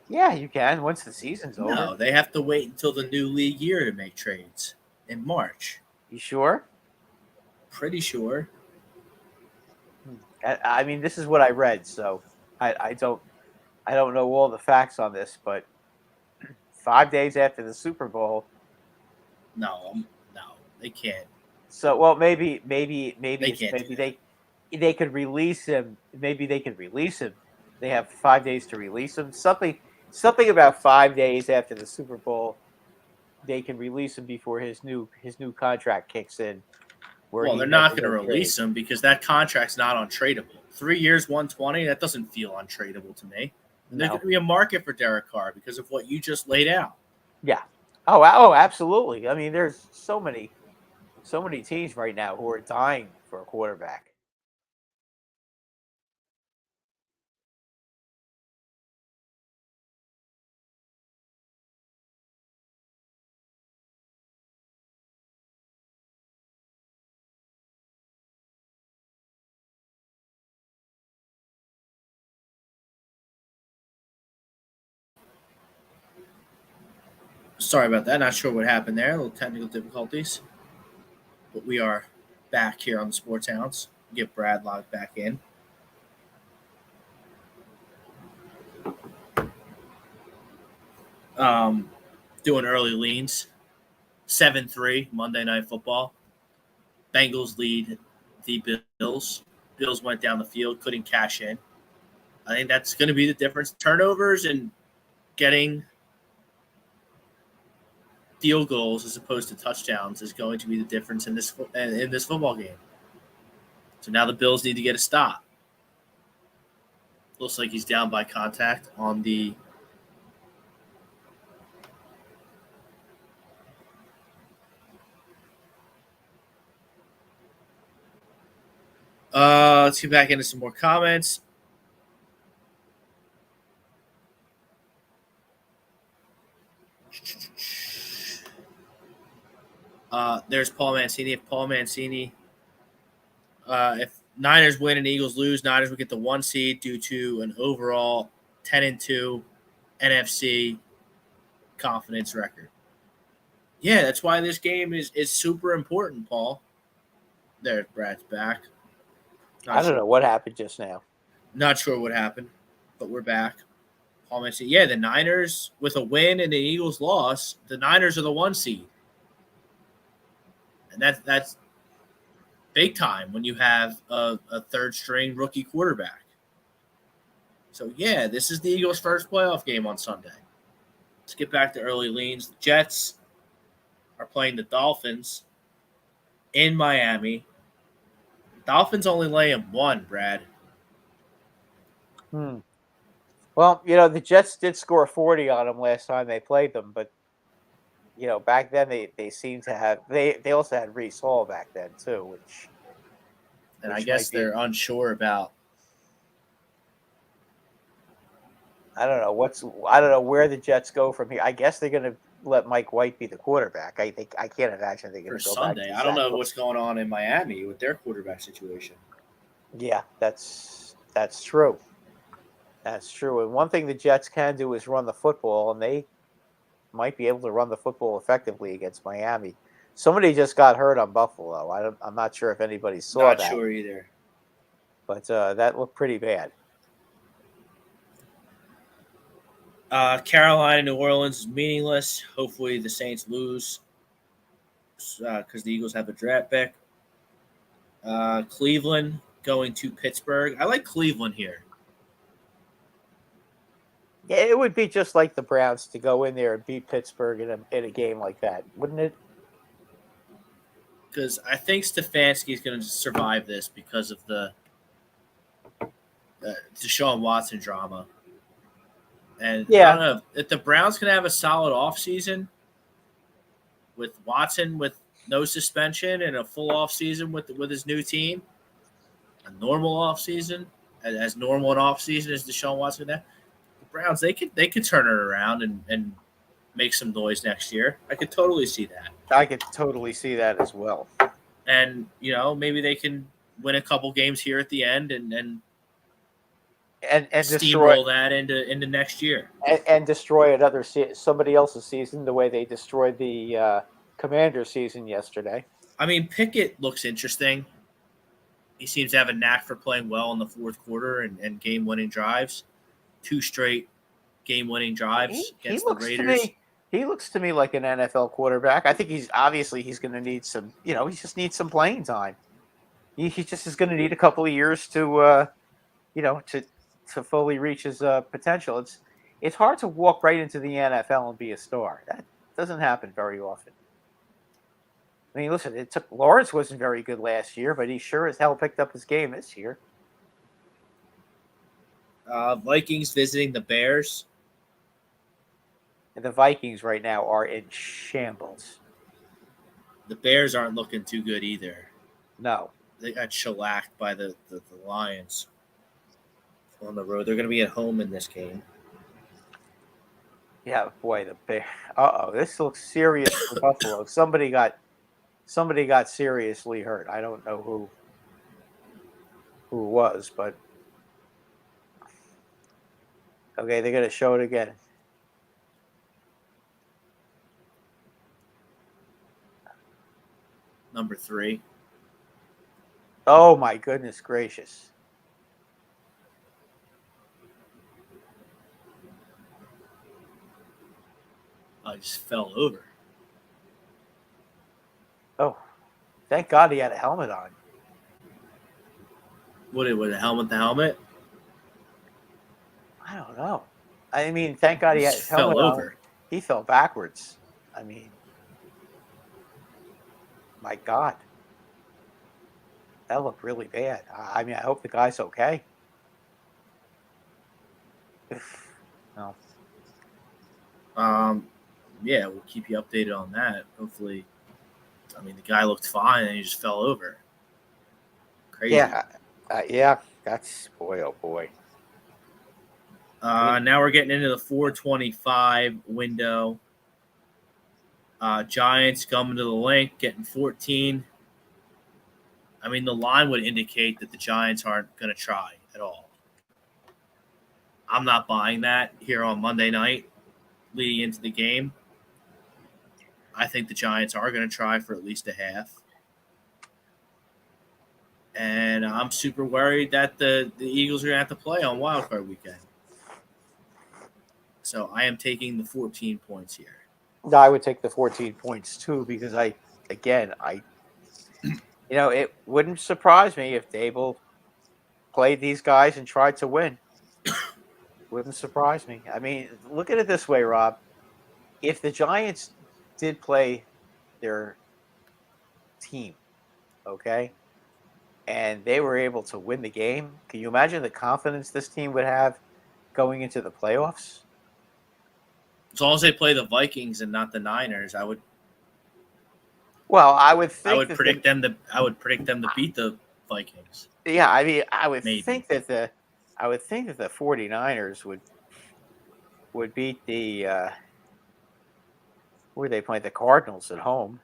Yeah, you can once the season's over. No, they have to wait until the new league year to make trades in March. You sure? Pretty sure. I mean, this is what I read, so I don't know all the facts on this, but 5 days after the Super Bowl. No, they can't. So, well, maybe they could release him. Maybe they could release him. They have 5 days to release him. Something about 5 days after the Super Bowl, they can release him before his new contract kicks in. Well, they're not going to release him because that contract's not untradeable. 3 years, 120, that doesn't feel untradeable to me. And there's going to be a market for Derek Carr because of what you just laid out. Yeah. Oh, absolutely. I mean, there's so many teams right now who are dying for a quarterback. Sorry about that. Not sure what happened there. A little technical difficulties. But we are back here on the Sports Hounds. Get Brad logged back in. Doing early leans. 7-3 Monday Night Football. Bengals lead the Bills. Bills went down the field, couldn't cash in. I think that's going to be the difference. Turnovers and getting field goals as opposed to touchdowns is going to be the difference in this football game. So now the Bills need to get a stop. Looks like he's down by contact on the let's get back into some more comments. There's Paul Mancini. If Niners win and Eagles lose, Niners will get the 1 seed due to an overall 10-2 NFC confidence record. Yeah, that's why this game is super important, Paul. There's Brad's back. I don't know what happened just now. Not sure what happened, but we're back. Paul Mancini. Yeah, the Niners, with a win and the Eagles loss, the Niners are the 1 seed. And that's big time when you have a third-string rookie quarterback. So, yeah, this is the Eagles' first playoff game on Sunday. Let's get back to early leans. The Jets are playing the Dolphins in Miami. Dolphins only laying 1, Brad. Well, the Jets did score 40 on them last time they played them, but back then they seemed to have they also had Reese Hall back then too, which I guess they're unsure about. I don't know where the Jets go from here. I guess they're going to let Mike White be the quarterback. I can't imagine they're going to go Sunday. back to I don't know Zach. what's going on in Miami with their quarterback situation. Yeah, that's true. That's true. And one thing the Jets can do is run the football, and they might be able to run the football effectively against Miami. Somebody just got hurt on Buffalo. I'm not sure if anybody saw that. Not sure either. But that looked pretty bad. Carolina, New Orleans is meaningless. Hopefully the Saints lose because the Eagles have a draft pick. Cleveland going to Pittsburgh. I like Cleveland here. Yeah, it would be just like the Browns to go in there and beat Pittsburgh in a game like that, wouldn't it? Because I think Stefanski is going to survive this because of the Deshaun Watson drama. And I don't know if the Browns can have a solid offseason with Watson with no suspension and a full offseason with his new team, a normal offseason, as normal an offseason as Deshaun Watson had. The Browns they could turn it around and make some noise next year. I could totally see that. I could totally see that as well. And maybe they can win a couple games here at the end and steamroll that into next year and destroy somebody else's season the way they destroyed the Commanders' season yesterday. I mean, Pickett looks interesting. He seems to have a knack for playing well in the fourth quarter and game-winning drives. 2 straight game-winning drives against the Raiders. He looks to me like an NFL quarterback. I think he's going to need some. He just needs some playing time. He just is going to need a couple of years to fully reach his potential. It's hard to walk right into the NFL and be a star. That doesn't happen very often. I mean, listen, Lawrence wasn't very good last year, but he sure as hell picked up his game this year. Vikings visiting the Bears. And the Vikings right now are in shambles. The Bears aren't looking too good either. No. They got shellacked by the Lions on the road. They're going to be at home in this game. Yeah, boy, the Bears. This looks serious for Buffalo. Somebody got seriously hurt. I don't know who it was, but okay, they're going to show it again. Number 3. Oh my goodness gracious! I just fell over. Oh, thank God he had a helmet on. What, with a helmet to helmet? I don't know. I mean, thank God he had his helmet fell over. On. He fell backwards. I mean, my God. That looked really bad. I mean, I hope the guy's okay. No. Yeah, we'll keep you updated on that. Hopefully, I mean, the guy looked fine and he just fell over. Crazy. Yeah. That's boy, oh boy. Now we're getting into the 4:25 window. Giants coming to the link, getting 14. I mean, the line would indicate that the Giants aren't going to try at all. I'm not buying that here on Monday night leading into the game. I think the Giants are going to try for at least a half. And I'm super worried that the Eagles are going to have to play on wildcard weekend. So I am taking the 14 points here. No, I would take the 14 points too because It wouldn't surprise me if Dable played these guys and tried to win. Wouldn't surprise me. I mean, look at it this way, Rob. If the Giants did play their team, okay, and they were able to win the game, can you imagine the confidence this team would have going into the playoffs? As long as they play the Vikings and not the Niners, I would predict them to beat the Vikings. Yeah, I mean, I would Maybe. think that the 49ers would beat the where they play the Cardinals at home.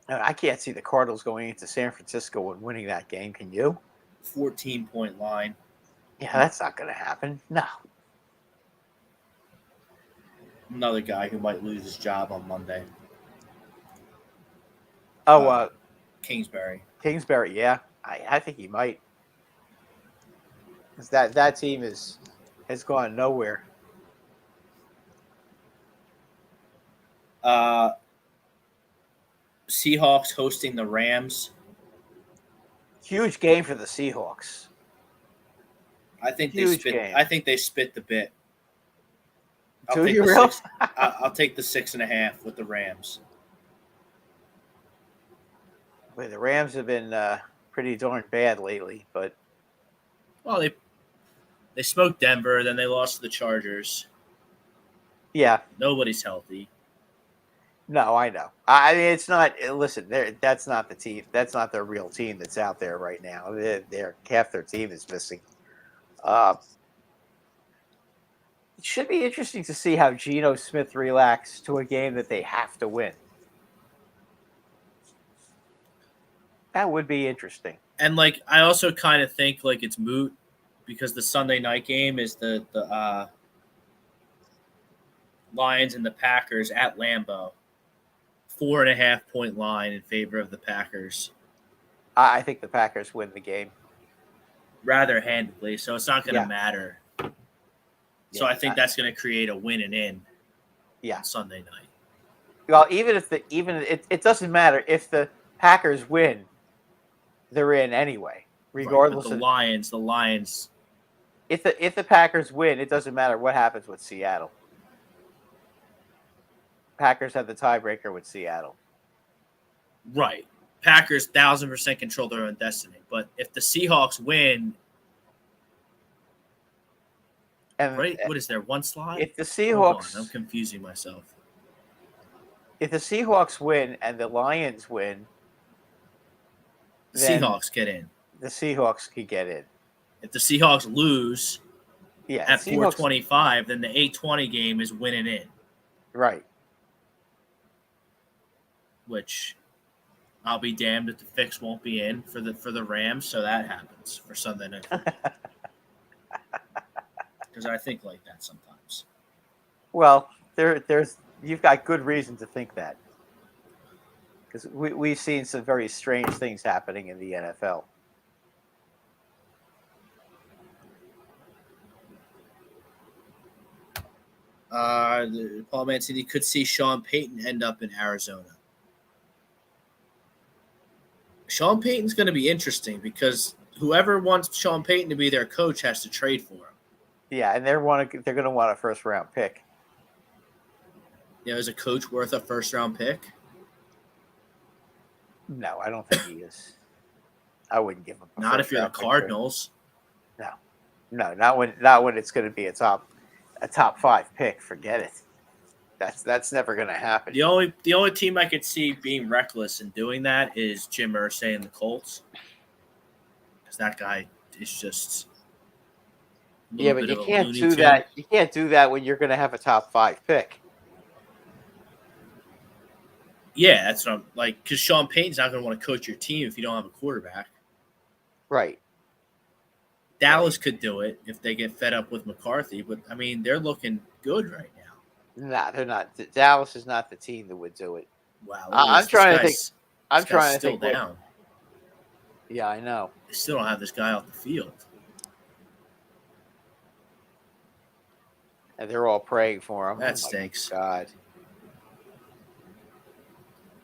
I can't see the Cardinals going into San Francisco and winning that game. Can you? 14-point line. Yeah, that's not going to happen. No. Another guy who might lose his job on Monday. Oh, Kingsbury. Kingsbury, yeah. I think he might. Because that team has gone nowhere. Seahawks hosting the Rams. Huge game for the Seahawks. I think Huge they spit. game. I think they spit the bit. Do you really? I'll take the 6.5 with the Rams. Well, the Rams have been pretty darn bad lately, but Well, they smoked Denver, then they lost to the Chargers. yeah. Nobody's healthy. No, I know. I mean, it's not. Listen, that's not the team. That's not their real team that's out there right now. They're half their team is missing. It should be interesting to see how Geno Smith reacts to a game that they have to win. That would be interesting. And I also kind of think it's moot because the Sunday night game is the Lions and the Packers at Lambeau. 4.5-point line in favor of the Packers. I think the Packers win the game rather handedly, so it's not going to matter. So I think that's going to create a win and in. Yeah, Sunday night. Well, it doesn't matter if the Packers win, they're in anyway, regardless of the Lions. If the Packers win, it doesn't matter what happens with Seattle. Packers have the tiebreaker with Seattle. Right. Packers 1,000% control their own destiny. But if the Seahawks win, what is there, one slot? If the Seahawks, I'm confusing myself. If the Seahawks win and the Lions win, the Seahawks get in. The Seahawks could get in. If the Seahawks lose at 4:25, then the 8:20 game is winning in. Right. Which I'll be damned if the fix won't be in for the Rams, so that happens for Sunday night. Because I think like that sometimes. Well, there's you've got good reason to think that. Because we've seen some very strange things happening in the NFL. Paul Mancini could see Sean Payton end up in Arizona. Sean Payton's going to be interesting because whoever wants Sean Payton to be their coach has to trade for him. Yeah, and they're going to want a first-round pick. Is a coach worth a first-round pick? No, I don't think he is. I wouldn't give him. Not if you're the Cardinals. No, not when it's going to be a top 5 pick. Forget it. That's never going to happen. The only team I could see being reckless and doing that is Jim Irsay and the Colts, because that guy is just. Yeah, but you can't do that. You can't do that when you're going to have a top 5 pick. Yeah, that's what I'm like. Because Sean Payton's not going to want to coach your team if you don't have a quarterback. Right. Dallas could do it if they get fed up with McCarthy, but I mean they're looking good right now. Nah, they're not. Dallas is not the team that would do it. Wow, I'm trying to think. I'm trying to think. Still down. Yeah, I know. They still don't have this guy off the field. And they're all praying for him. That stinks. God.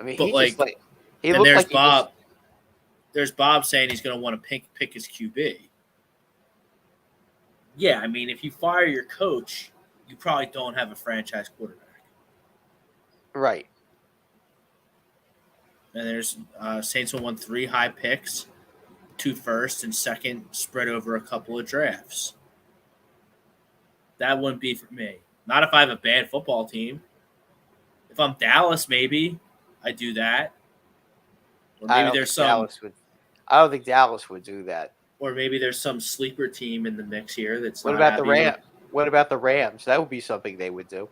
I mean, But he like, just like he and looked there's like he Bob. just, There's Bob saying he's going to want to pick his QB. Yeah, I mean, if you fire your coach, you probably don't have a franchise quarterback. right. And there's Saints will won 3 high picks, 2 first and second spread over a couple of drafts. That wouldn't be for me. Not if I have a bad football team. If I'm Dallas, maybe I do that. Or I maybe don't there's think some, Dallas would. I don't think Dallas would do that. or maybe there's some sleeper team in the mix here that's What not about the happy Ram? with. What about the Rams? That would be something they would do.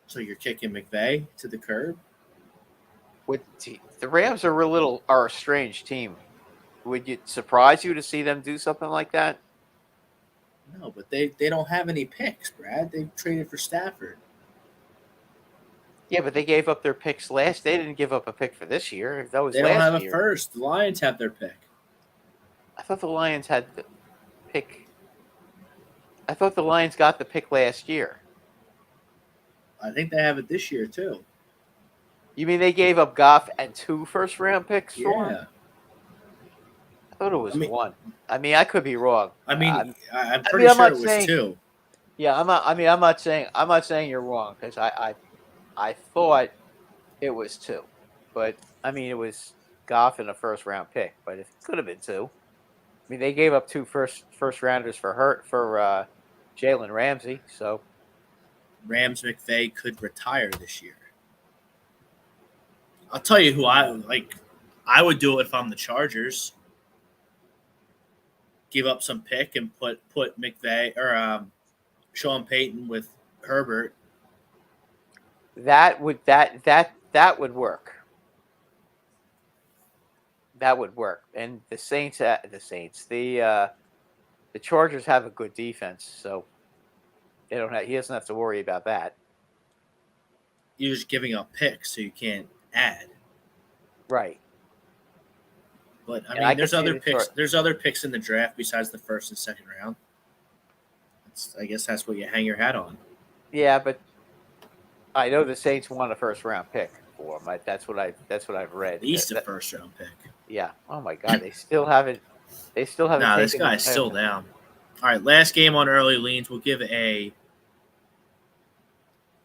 So you're kicking McVay to the curb. The Rams are a strange team. Would it surprise you to see them do something like that? No, but they don't have any picks, Brad. They traded for Stafford. Yeah, but they gave up their picks last. They didn't give up a pick for this year. That was They don't have last a year. first. The Lions have their pick. I thought the Lions had the pick. I thought the Lions got the pick last year. I think they have it this year too. You mean they gave up Goff and 2 first-round picks for him? Yeah. I thought it was I mean- 1. I mean, I could be wrong. I'm I'm pretty sure not it was saying- 2. Yeah, I'm not. I mean, I'm not saying you're wrong because I thought it was 2, but I mean it was Goff and a first-round pick, but it could have been 2. I mean, they gave up 2 first rounders for Jalen Ramsey, so Rams McVay could retire this year. I'll tell you who I like. I would do it if I'm the Chargers. Give up some pick and put McVay or Sean Payton with Herbert. that would work. That would work. And the Chargers have a good defense, so he doesn't have to worry about that. You're just giving up picks, so you can't add. Right. But I And mean, I there's could see other the picks. There's other picks in the draft besides the first and second round. I guess that's what you hang your hat on. Yeah, but I know the Saints won a first-round pick for him. That's what I've read. At least a first round pick. Yeah. Oh my God, they still haven't. Nah, this taken guy's him. still down. All right, last game on early leans. We'll give a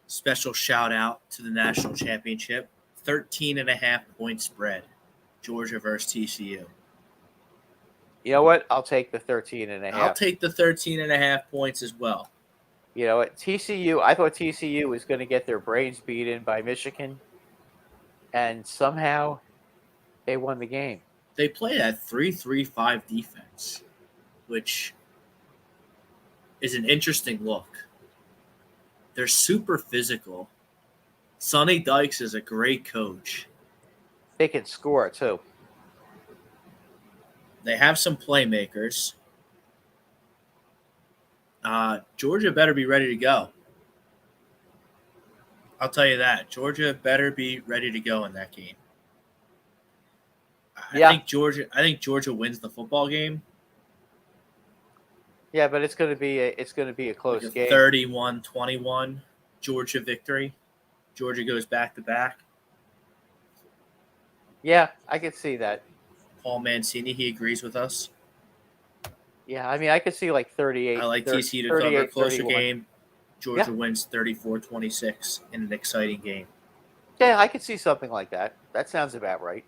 special shout out to the national championship. 13.5-point spread. Georgia versus TCU. You know what? I'll take the 13.5. I'll take the 13.5 points as well. You know what? I thought TCU was going to get their brains beaten by Michigan, and somehow they won the game. They play that 3-3-5 defense, which is an interesting look. They're super physical. Sonny Dykes is a great coach. They can score too. They have some playmakers. Georgia better be ready to go. I'll tell you that. Georgia better be ready to go in that game. Yeah. I think Georgia wins the football game. Yeah, but it's going to be a close Like a game. 31-21 Georgia victory. Georgia goes back to back. Yeah, I could see that. Paul Mancini, he agrees with us. Yeah, I mean, I could see like 38. I like TCU to cover a closer game. Georgia wins 34-26 in an exciting game. Yeah, I could see something like that. That sounds about right.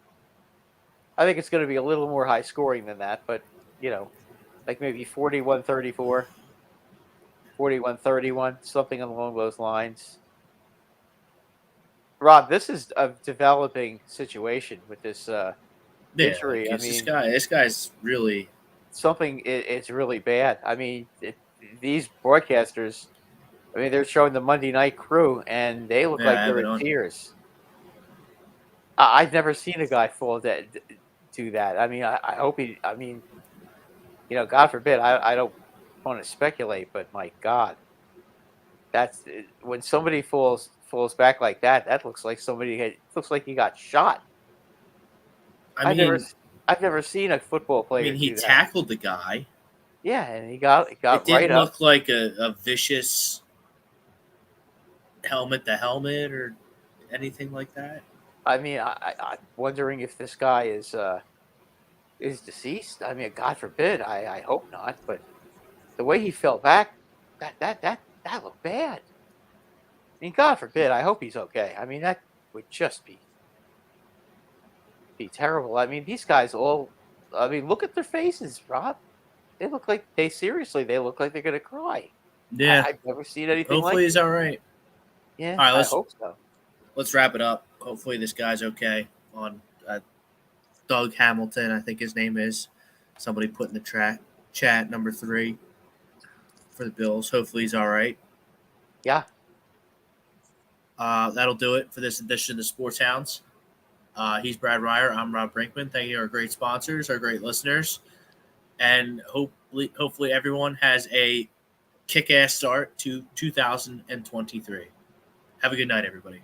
I think it's going to be a little more high scoring than that, but, like maybe 41-34, 41-31, something along those lines. Rob, this is a developing situation with this injury. Like, this guy's really something. It's really bad. I mean, these broadcasters. I mean, they're showing the Monday Night Crew, and they look like they're in tears. I've never seen a guy do that. I mean, I hope he. I mean, God forbid. I don't want to speculate, but my God, that's when somebody falls back like that. That looks like looks like he got shot. I've never seen a football player. I mean, he do that. tackled the guy. Yeah, and he got It didn't right up. look like a vicious helmet to helmet or anything like that? I mean, I'm wondering if this guy is deceased. I mean, God forbid. I hope not. But the way he fell back, that looked bad. I mean, God forbid. I hope he's okay. I mean, that would just be terrible. I mean, these guys all. I mean, look at their faces, Rob. They look like they look like they're gonna cry. Yeah. I've never seen anything Hopefully like he's it. all right. Yeah, All right, I hope so. let's wrap it up. Hopefully this guy's okay. On Doug Hamilton, I think his name is. Somebody put in the chat number 3 for the Bills. Hopefully he's all right. Yeah. That'll do it for this edition of the Sports Hounds. He's Brad Ryer. I'm Rob Brinkman. Thank you, our great sponsors, our great listeners, and hopefully everyone has a kick-ass start to 2023. Have a good night, everybody.